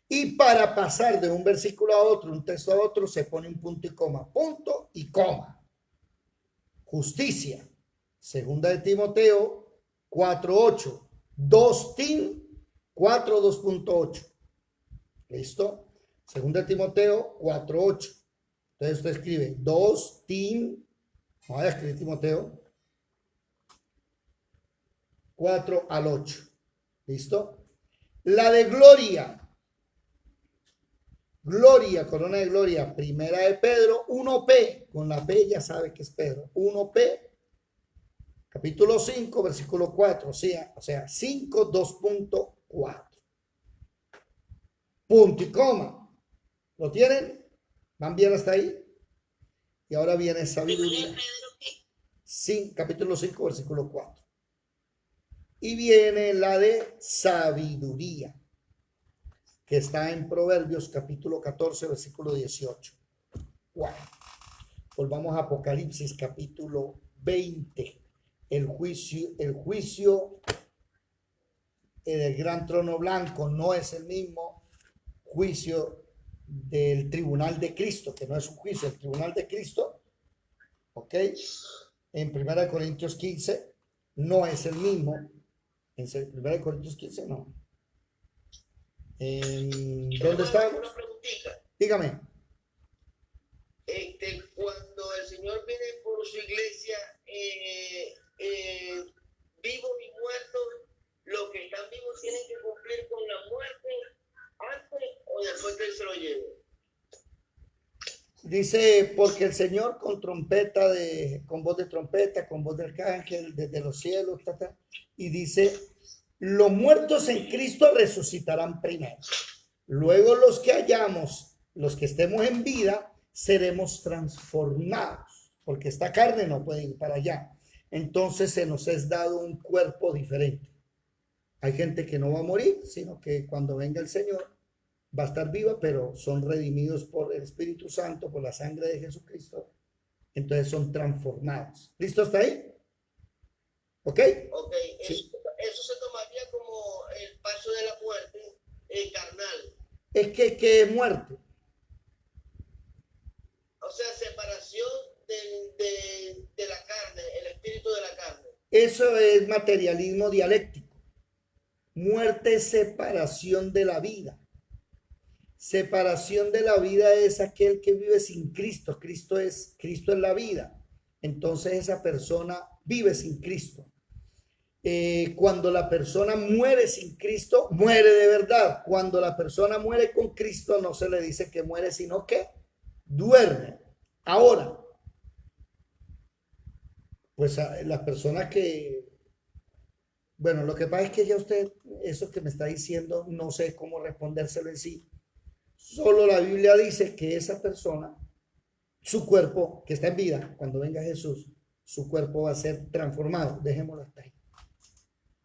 Y para pasar de un versículo a otro, un texto a otro, se pone un punto y coma. Punto y coma. Justicia. Segunda de Timoteo 4:8. 2 Tim 4, 2.8. ¿Listo? Segunda de Timoteo 4:8. Entonces usted escribe 2 Tim, voy a escribir Timoteo 4 al 8. ¿Listo? La de gloria. Gloria, corona de gloria, primera de Pedro 1P, con la P ya sabe que es Pedro, 1P, capítulo 5, versículo 4, o sea 5, 2.4. Punto y coma. ¿Lo tienen? ¿Van bien hasta ahí? Y ahora viene sabiduría. Sí, capítulo 5, versículo 4. Y viene la de sabiduría, que está en Proverbios capítulo 14, versículo 18. Wow. Volvamos a Apocalipsis capítulo 20. El juicio del gran trono blanco no es el mismo juicio del tribunal de Cristo, que no es un juicio, el tribunal de Cristo, ¿ok? En 1 Corintios 15 no es el mismo. En 1 Corintios 15 no. ¿Dónde está? Una preguntita. Dígame. Cuando el Señor viene por su iglesia, vivos y muertos, los que están vivos tienen que cumplir con la muerte antes o después que Él se lo lleve. Dice, porque el Señor con voz de trompeta, con voz de arcángel, desde los cielos, y dice, los muertos en Cristo resucitarán primero. Luego los que estemos en vida, seremos transformados, porque esta carne no puede ir para allá. Entonces se nos es dado un cuerpo diferente. Hay gente que no va a morir, sino que cuando venga el Señor va a estar viva, pero son redimidos por el Espíritu Santo, por la sangre de Jesucristo. Entonces son transformados. ¿Listo hasta ahí? ¿Ok? Ok, sí. Eso se tomaría como el paso de la muerte carnal. Es que es muerte. O sea, separación de la carne, el espíritu de la carne. Eso es materialismo dialéctico. Muerte es separación de la vida. Separación de la vida es aquel que vive sin Cristo. Cristo es la vida. Entonces esa persona vive sin Cristo. Cuando la persona muere sin Cristo, muere de verdad. Cuando la persona muere con Cristo, no se le dice que muere, sino que duerme. Ahora, pues la persona que, bueno, lo que pasa es que ya usted, eso que me está diciendo, no sé cómo respondérselo en sí. Solo la Biblia dice que esa persona, su cuerpo que está en vida, cuando venga Jesús, su cuerpo va a ser transformado. Dejémoslo hasta ahí.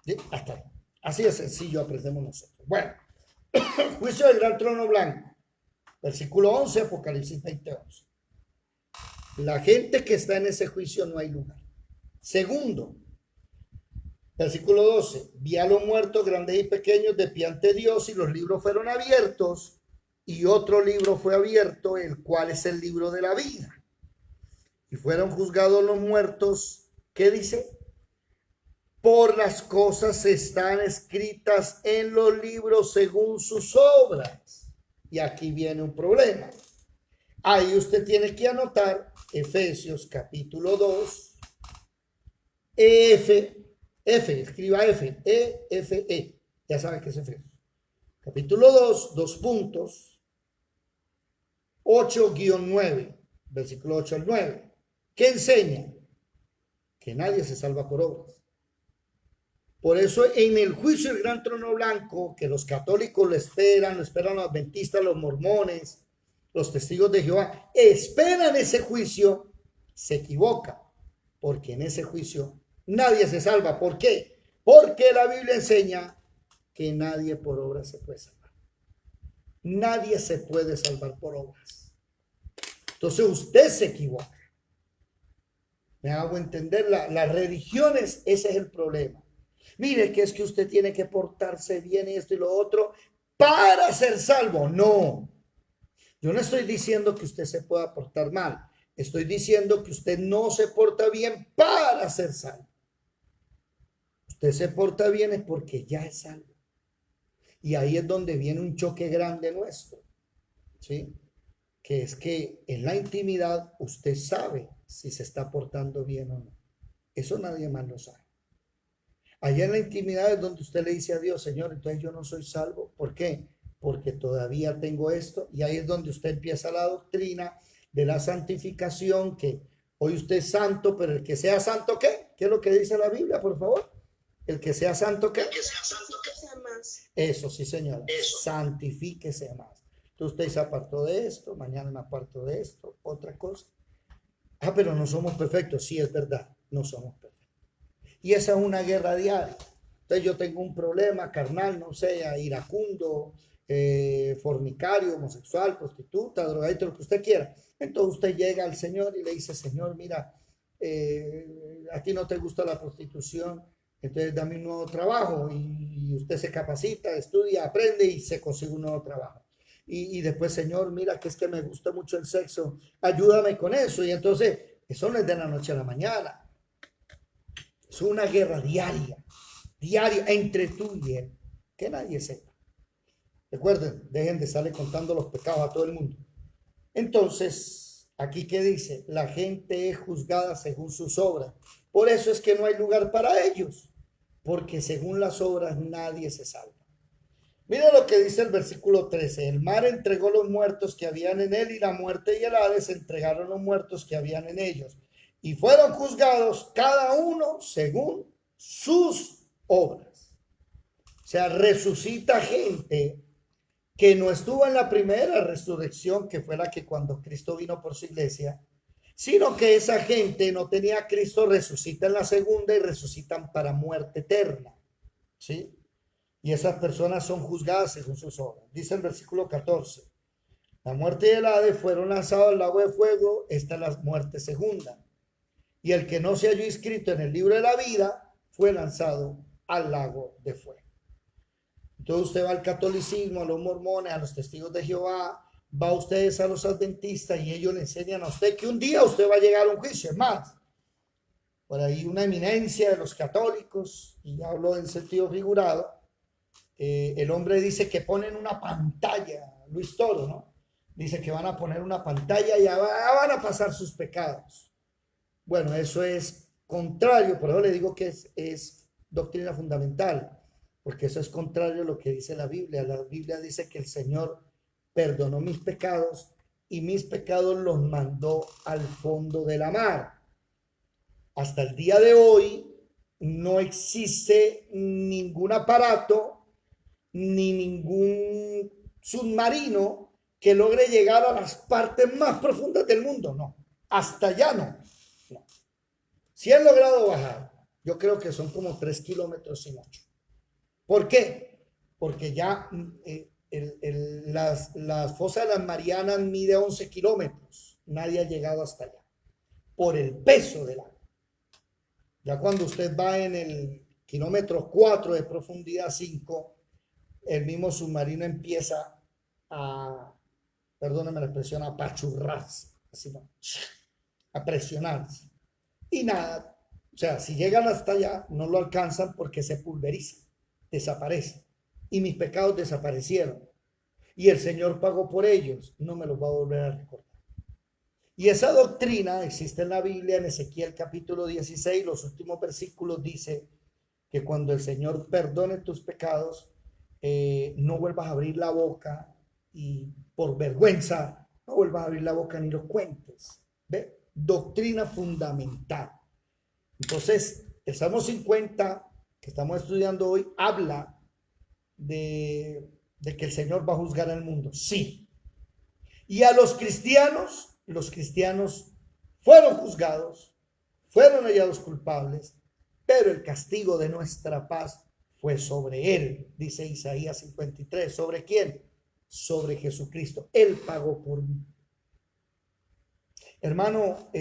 ¿Sí? Hasta ahí. Así de sencillo aprendemos nosotros. Bueno, juicio del gran trono blanco. Versículo 11, Apocalipsis 20:11. La gente que está en ese juicio no hay lugar. Segundo, versículo 12. Vi a los muertos grandes y pequeños de pie ante Dios y los libros fueron abiertos y otro libro fue abierto, el cual es el libro de la vida. Y fueron juzgados los muertos, ¿qué dice? Por las cosas están escritas en los libros según sus obras. Y aquí viene un problema. Ahí usted tiene que anotar Efesios capítulo 2, escriba F, E. Ya sabe que es Efesios. Capítulo 2, 2 puntos, 8-9, versículo 8 al 9. ¿Qué enseña? Que nadie se salva por obras. Por eso en el juicio del gran trono blanco, que los católicos lo esperan los adventistas, los mormones, los testigos de Jehová, esperan ese juicio, se equivoca, porque en ese juicio nadie se salva. ¿Por qué? Porque la Biblia enseña que nadie por obras se puede salvar. Nadie se puede salvar por obras. Entonces usted se equivoca. Me hago entender, las religiones, ese es el problema. Mire que es que usted tiene que portarse bien esto y lo otro para ser salvo. No, yo no estoy diciendo que usted se pueda portar mal, Estoy diciendo que usted no se porta bien para ser salvo. Usted se porta bien es porque ya es salvo. Y ahí es donde viene un choque grande nuestro, ¿sí? Que es que en la intimidad usted sabe si se está portando bien o no. Eso nadie más lo sabe. Allá en la intimidad es donde usted le dice a Dios, Señor, entonces yo no soy salvo. ¿Por qué? Porque todavía tengo esto. Y ahí es donde usted empieza la doctrina de la santificación, que hoy usted es santo, pero el que sea santo, ¿qué? ¿Qué es lo que dice la Biblia, por favor? El que sea santo, ¿qué? Eso, sí, señora. Eso. Santifíquese más. Entonces usted se apartó de esto, mañana me aparto de esto, otra cosa. Ah, pero no somos perfectos. Sí, es verdad, no somos perfectos. Y esa es una guerra diaria. Entonces yo tengo un problema carnal, no sé, iracundo, fornicario, homosexual, prostituta, drogadicto, lo que usted quiera. Entonces usted llega al Señor y le dice, Señor, mira, a ti no te gusta la prostitución, entonces dame un nuevo trabajo. Y usted se capacita, estudia, aprende y se consigue un nuevo trabajo. Y después, Señor, mira que es que me gusta mucho el sexo, ayúdame con eso. Y entonces, eso no es de la noche a la mañana. Es una guerra diaria entre tú y él, que nadie sepa. Recuerden, dejen de estarle contando los pecados a todo el mundo. Entonces, aquí que dice, la gente es juzgada según sus obras. Por eso es que no hay lugar para ellos, porque según las obras nadie se salva. Mira lo que dice el versículo 13. El mar entregó los muertos que habían en él y la muerte y el Hades entregaron los muertos que habían en ellos. Y fueron juzgados cada uno según sus obras. O sea, resucita gente que no estuvo en la primera resurrección, que fue la que cuando Cristo vino por su iglesia, sino que esa gente no tenía a Cristo, resucita en la segunda y resucitan para muerte eterna. ¿Sí? Y esas personas son juzgadas según sus obras. Dice el versículo 14. La muerte y el Hades fueron lanzados al lago de fuego. Esta es la muerte segunda. Y el que no se halló inscrito en el libro de la vida fue lanzado al lago de fuego. Entonces usted va al catolicismo, a los mormones, a los testigos de Jehová, va ustedes a los adventistas y ellos le enseñan a usted que un día usted va a llegar a un juicio. Es más, por ahí una eminencia de los católicos, y hablo en sentido figurado, el hombre dice que ponen una pantalla, Luis Toro, ¿no? Dice que van a poner una pantalla y ya van a pasar sus pecados. Bueno, eso es contrario, por eso le digo que es doctrina fundamental, porque eso es contrario a lo que dice la Biblia. La Biblia dice que el Señor perdonó mis pecados y mis pecados los mandó al fondo de la mar. Hasta el día de hoy no existe ningún aparato ni ningún submarino que logre llegar a las partes más profundas del mundo. No, hasta allá no. Si han logrado bajar, yo creo que son como 3 kilómetros y mucho. ¿Por qué? Porque ya las fosas de las Marianas mide 11 kilómetros. Nadie ha llegado hasta allá. Por el peso del agua. Ya cuando usted va en el kilómetro 4 de profundidad 5, el mismo submarino empieza a, perdónenme la expresión, a apachurrarse, así, ¿no? A presionarse. Y nada, o sea, si llegan hasta allá, no lo alcanzan porque se pulveriza, desaparece. Y mis pecados desaparecieron. Y el Señor pagó por ellos, no me los va a volver a recordar. Y esa doctrina existe en la Biblia, en Ezequiel capítulo 16, los últimos versículos dice que cuando el Señor perdone tus pecados, no vuelvas a abrir la boca y por vergüenza no vuelvas a abrir la boca ni lo cuentes. ¿Ve? Doctrina fundamental. Entonces, el Salmo 50 que estamos estudiando hoy habla de que el Señor va a juzgar al mundo. Sí. Y a los cristianos fueron juzgados, fueron hallados culpables, pero el castigo de nuestra paz fue sobre él, dice Isaías 53. ¿Sobre quién? Sobre Jesucristo. Él pagó por mí. Hermano,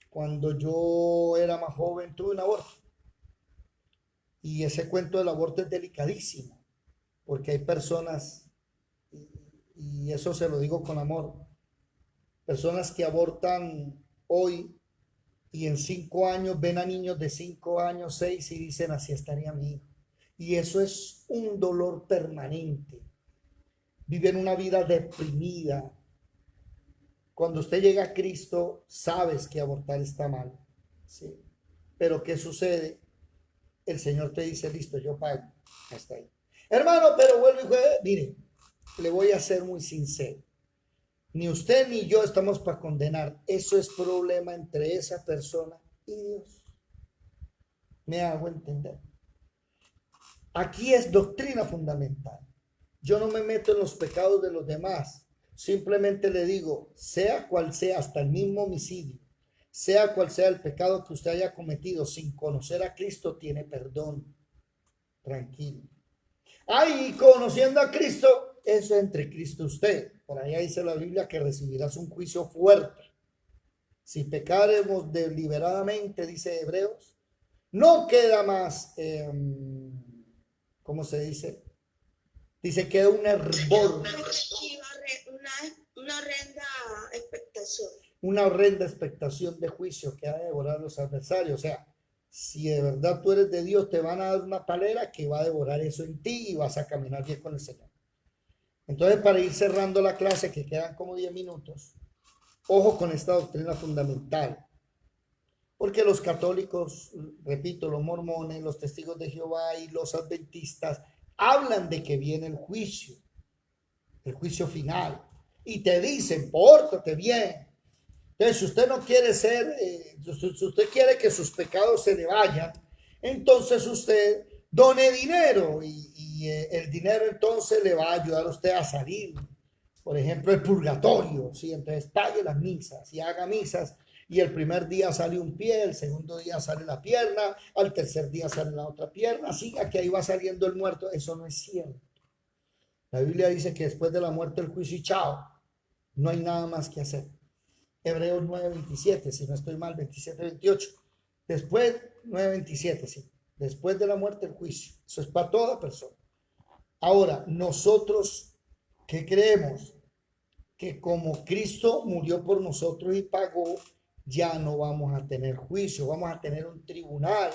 cuando yo era más joven tuve un aborto. Y ese cuento del aborto es delicadísimo, porque hay personas, y eso se lo digo con amor, personas que abortan hoy y en 5 años ven a niños de 5 años, 6 y dicen así estaría mi hijo. Y eso es un dolor permanente. Viven una vida deprimida. Cuando usted llega a Cristo, sabes que abortar está mal, ¿sí? Pero ¿qué sucede? El Señor te dice, listo, yo pago. Hasta ahí. Hermano, pero vuelve y juegue. Mire, le voy a ser muy sincero. Ni usted ni yo estamos para condenar. Eso es problema entre esa persona y Dios. ¿Me hago entender? Aquí es doctrina fundamental. Yo no me meto en los pecados de los demás. Simplemente le digo, sea cual sea, hasta el mismo homicidio, sea cual sea el pecado que usted haya cometido sin conocer a Cristo, tiene perdón. Tranquilo. Ay, conociendo a Cristo, eso es entre Cristo y usted. Por ahí dice la Biblia que recibirás un juicio fuerte. Si pecaremos deliberadamente, dice Hebreos, no queda más, ¿cómo se dice? Dice que un hervor. Una horrenda expectación. Una horrenda expectación de juicio que ha de devorar a los adversarios. O sea, si de verdad tú eres de Dios, te van a dar una palera que va a devorar eso en ti y vas a caminar bien con el Señor. Entonces, para ir cerrando la clase, que quedan como 10 minutos, ojo con esta doctrina fundamental. Porque los católicos, repito, los mormones, los testigos de Jehová y los adventistas hablan de que viene el juicio final. Y te dicen, pórtate bien. Entonces, si usted no quiere ser, si usted quiere que sus pecados se le vayan, entonces usted done dinero y el dinero entonces le va a ayudar a usted a salir. Por ejemplo, el purgatorio, ¿sí? Entonces pague las misas y haga misas. Y el primer día sale un pie, el segundo día sale la pierna, al tercer día sale la otra pierna, así que ahí va saliendo el muerto. Eso no es cierto. La Biblia dice que después de la muerte el juicio y chao, no hay nada más que hacer. Hebreos 9:27, si no estoy mal, 27:28. Después, 9:27, sí. Después de la muerte el juicio. Eso es para toda persona. Ahora, nosotros, ¿qué creemos? Que como Cristo murió por nosotros y pagó, ya no vamos a tener juicio, vamos a tener un tribunal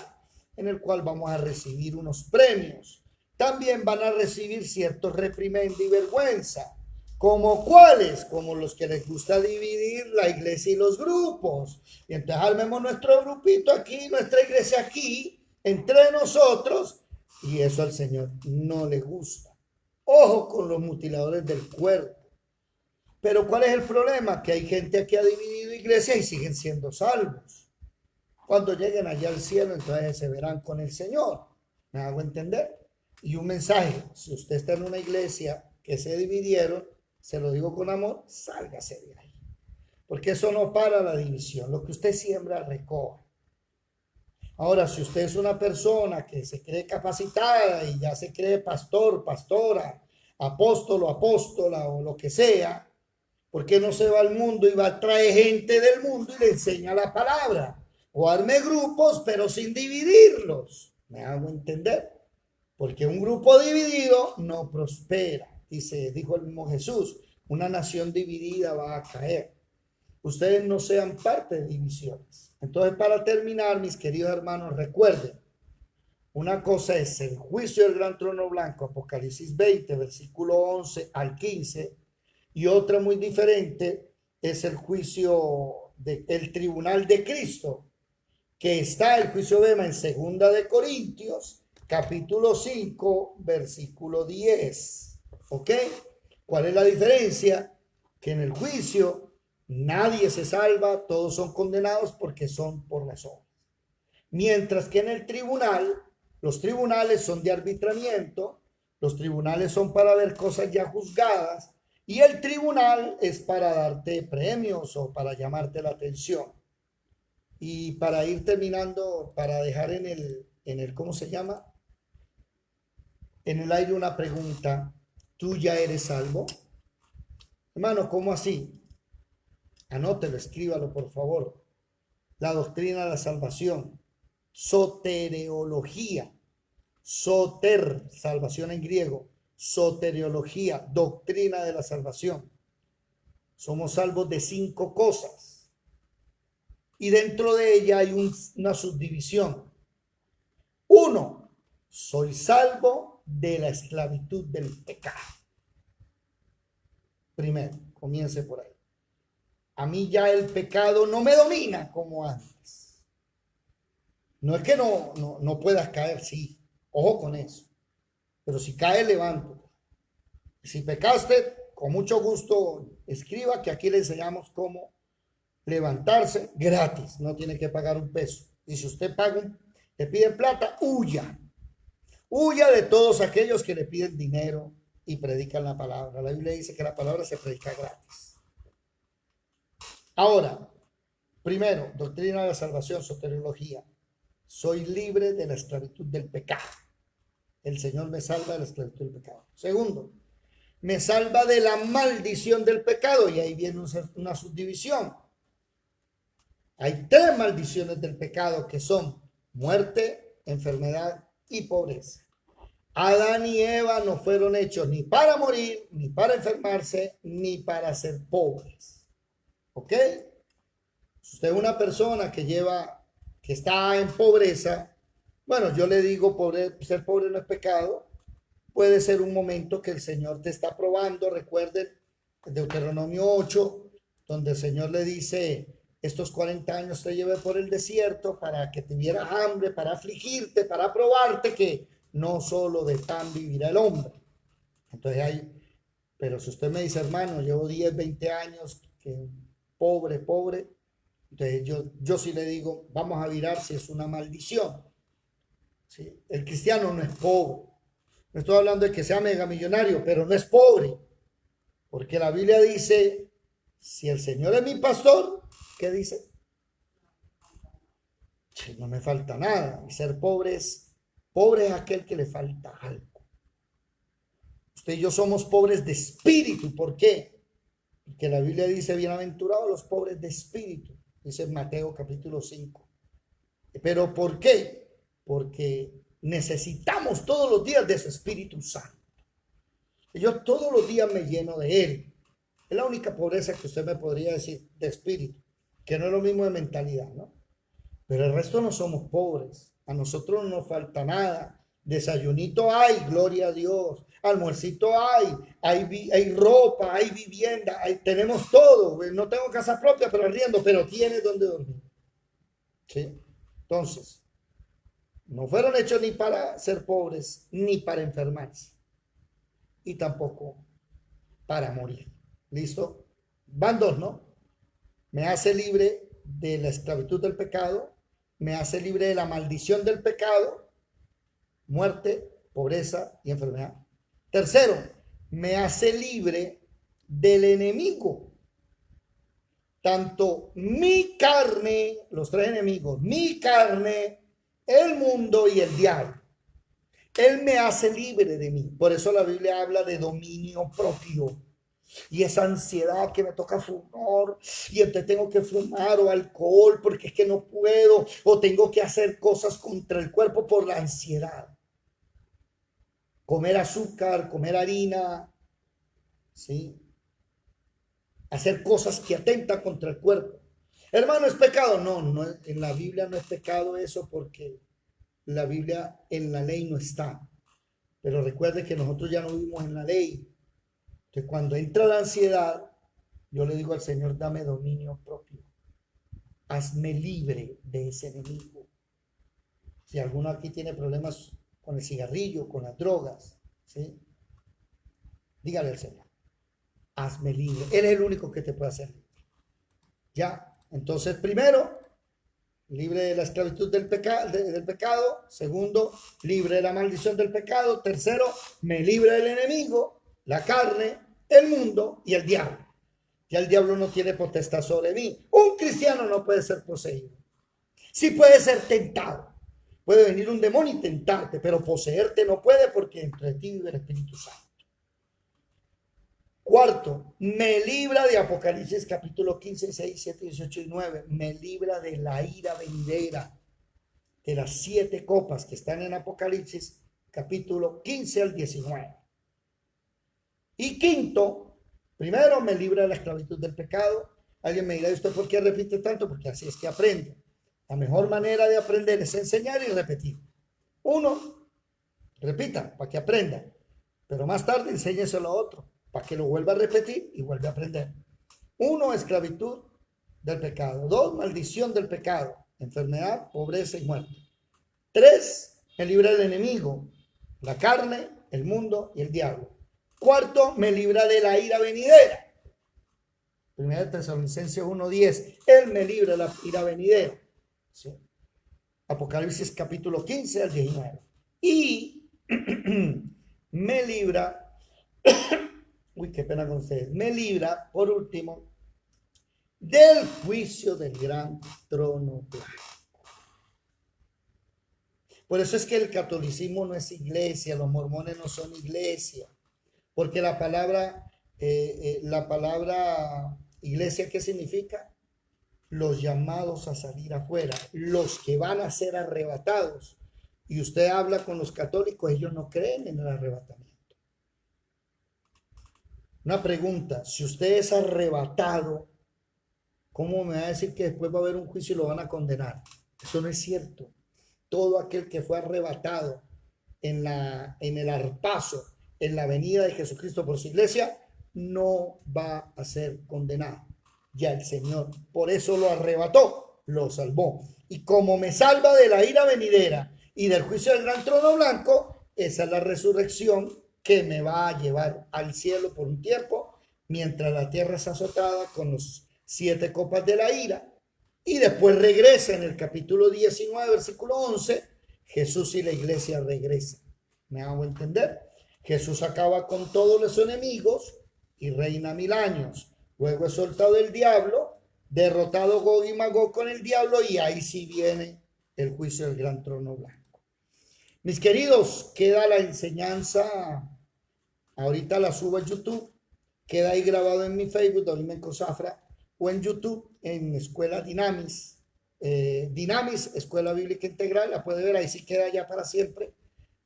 en el cual vamos a recibir unos premios. También van a recibir ciertos reprimendas y vergüenza. ¿Como cuáles? Como los que les gusta dividir la iglesia y los grupos. Y entonces armemos nuestro grupito aquí, nuestra iglesia aquí, entre nosotros, y eso al Señor no le gusta. Ojo con los mutiladores del cuerpo. Pero ¿cuál es el problema? Que hay gente que ha dividido iglesia y siguen siendo salvos. Cuando lleguen allá al cielo, entonces se verán con el Señor. ¿Me hago entender? Y un mensaje, si usted está en una iglesia que se dividieron, se lo digo con amor, sálgase de ahí. Porque eso no para la división. Lo que usted siembra, recoge. Ahora, si usted es una persona que se cree capacitada y ya se cree pastor, pastora, apóstol o apóstola o lo que sea, ¿por qué no se va al mundo y va a traer gente del mundo y le enseña la palabra? O arme grupos, pero sin dividirlos. ¿Me hago entender? Porque un grupo dividido no prospera. Dijo el mismo Jesús, una nación dividida va a caer. Ustedes no sean parte de divisiones. Entonces, para terminar, mis queridos hermanos, recuerden, una cosa es el juicio del gran trono blanco, Apocalipsis 20, versículo 11 al 15, y otra muy diferente es el juicio del tribunal de Cristo, que está el juicio Bema en 2 de Corintios, capítulo 5, versículo 10. ¿Ok? ¿Cuál es la diferencia? Que en el juicio nadie se salva, todos son condenados porque son por las obras. Mientras que en el tribunal, los tribunales son de arbitramiento, los tribunales son para ver cosas ya juzgadas, y el tribunal es para darte premios o para llamarte la atención. Y para ir terminando, para dejar en el ¿cómo se llama? En el aire una pregunta. ¿Tú ya eres salvo? Hermano, ¿cómo así? Anótelo, escríbalo, por favor. La doctrina de la salvación. Soteriología. Soter, salvación en griego. Soteriología, doctrina de la salvación. Somos salvos de 5 cosas. Y dentro de ella hay una subdivisión. 1, soy salvo de la esclavitud del pecado. Primero, comience por ahí. A mí ya el pecado no me domina como antes. No es que no puedas caer, sí. Ojo con eso. Pero si caes, levántate. Si pecaste, con mucho gusto escriba que aquí le enseñamos cómo levantarse gratis. No tiene que pagar un peso. Y si usted le piden plata, huya. Huya de todos aquellos que le piden dinero y predican la palabra. La Biblia dice que la palabra se predica gratis. Ahora, primero, doctrina de la salvación, soteriología. Soy libre de la esclavitud del pecado. El Señor me salva de la esclavitud del pecado. Segundo, me salva de la maldición del pecado. Y ahí viene una subdivisión. Hay 3 maldiciones del pecado que son muerte, enfermedad y pobreza. Adán y Eva no fueron hechos ni para morir, ni para enfermarse, ni para ser pobres. ¿Ok? Si usted es una persona que está en pobreza, bueno, yo le digo, ser pobre no es pecado. Puede ser un momento que el Señor te está probando. Recuerden Deuteronomio 8, donde el Señor le dice, estos 40 años te llevé por el desierto para que tuvieras hambre, para afligirte, para probarte que no solo de pan vivirá el hombre. Entonces pero si usted me dice, hermano, llevo 10, 20 años que pobre, entonces yo sí le digo, vamos a mirar si es una maldición. ¿Sí? El cristiano no es pobre. No estoy hablando de que sea mega millonario, pero no es pobre. Porque la Biblia dice, si el Señor es mi pastor, ¿qué dice? No me falta nada. Y ser pobre es aquel que le falta algo. Usted y yo somos pobres de espíritu. ¿Por qué? Porque la Biblia dice, bienaventurados los pobres de espíritu. Dice en Mateo capítulo 5. ¿Pero por qué? Porque necesitamos todos los días de ese Espíritu Santo. Yo todos los días me lleno de Él. Es la única pobreza que usted me podría decir de espíritu, que no es lo mismo de mentalidad, ¿no? Pero el resto no somos pobres. A nosotros no nos falta nada. Desayunito hay, gloria a Dios. Almuercito hay ropa, hay vivienda, tenemos todo. No tengo casa propia, pero arriendo, pero tienes donde dormir. ¿Sí? Entonces, no fueron hechos ni para ser pobres, ni para enfermarse, y tampoco para morir. ¿Listo? Van 2, ¿no? Me hace libre de la esclavitud del pecado, me hace libre de la maldición del pecado, muerte, pobreza y enfermedad. Tercero, me hace libre del enemigo. Tanto mi carne, los 3 enemigos, mi carne, el mundo y el diablo. Él me hace libre de mí. Por eso la Biblia habla de dominio propio. Y esa ansiedad que me toca fumar, y entonces tengo que fumar o alcohol porque es que no puedo, o tengo que hacer cosas contra el cuerpo por la ansiedad. Comer azúcar, comer harina, ¿sí? Hacer cosas que atentan contra el cuerpo. Hermano, ¿es pecado? No, en la Biblia no es pecado eso, porque la Biblia en la ley no está. Pero recuerde que nosotros ya no vivimos en la ley. Entonces, cuando entra la ansiedad, yo le digo al Señor, dame dominio propio. Hazme libre de ese enemigo. Si alguno aquí tiene problemas con el cigarrillo, con las drogas, ¿sí? Dígale al Señor, hazme libre. Él es el único que te puede hacer libre. Ya, entonces primero, libre de la esclavitud del pecado. Segundo, libre de la maldición del pecado. Tercero, me libre del enemigo, la carne, el mundo y el diablo. Ya el diablo no tiene potestad sobre mí. Un cristiano no puede ser poseído. Sí puede ser tentado. Puede venir un demonio y tentarte, pero poseerte no puede, porque entre ti vive el Espíritu Santo. Cuarto, me libra de Apocalipsis capítulo 15, 6, 7, 18 y 9. Me libra de la ira venidera, de las 7 copas que están en Apocalipsis capítulo 15 al 19. Y quinto, Primero, me libra de la esclavitud del pecado. Alguien me dirá, ¿y usted por qué repite tanto? Porque así es que aprende. La mejor manera de aprender es enseñar y repetir. Uno, repita para que aprenda, pero más tarde enséñeselo a otro para que lo vuelva a repetir y vuelva a aprender. Uno, esclavitud del pecado. Dos, maldición del pecado, enfermedad, pobreza y muerte. Tres, me libra del enemigo, la carne, el mundo y el diablo. Cuarto, me libra de la ira venidera. 1 Tesalonicenses 1:10, Él me libra de la ira venidera. ¿Sí? Apocalipsis capítulo 15 al 19. Y me libra, uy, qué pena con ustedes, me libra, por último, del juicio del gran trono blanco. Por eso es que el catolicismo no es iglesia, los mormones no son iglesia, porque la palabra iglesia, ¿qué significa? Los llamados a salir afuera, los que van a ser arrebatados. Y usted habla con los católicos, ellos no creen en el arrebatamiento. Una pregunta, si usted es arrebatado, ¿cómo me va a decir que después va a haber un juicio y lo van a condenar? Eso no es cierto. Todo aquel que fue arrebatado en el arpazo, en la venida de Jesucristo por su iglesia, no va a ser condenado. Ya el Señor por eso lo arrebató, lo salvó. Y como me salva de la ira venidera y del juicio del gran trono blanco, esa es la resurrección que me va a llevar al cielo por un tiempo, mientras la tierra es azotada con los 7 copas de la ira. Y después regresa en el capítulo 19, versículo 11, Jesús y la iglesia regresan. ¿Me hago entender? Jesús acaba con todos los enemigos y reina 1000 años. Luego es soltado el diablo, derrotado Gog y Magog con el diablo, y ahí sí viene el juicio del gran trono blanco. Mis queridos, queda la enseñanza, ahorita la subo a YouTube, queda ahí grabado en mi Facebook, Dolimenco Zafra, o en YouTube, en Escuela Dinamis, Escuela Bíblica Integral, la puede ver, ahí sí queda ya para siempre.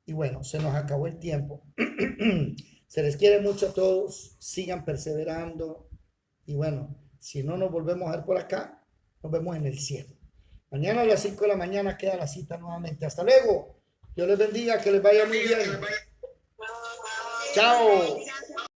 Y bueno, se nos acabó el tiempo. Se les quiere mucho a todos, sigan perseverando. Y bueno, si no nos volvemos a ver por acá, nos vemos en el cielo. Mañana a las 5 de la mañana queda la cita nuevamente. Hasta luego. Dios les bendiga, que les vaya muy bien. Chao.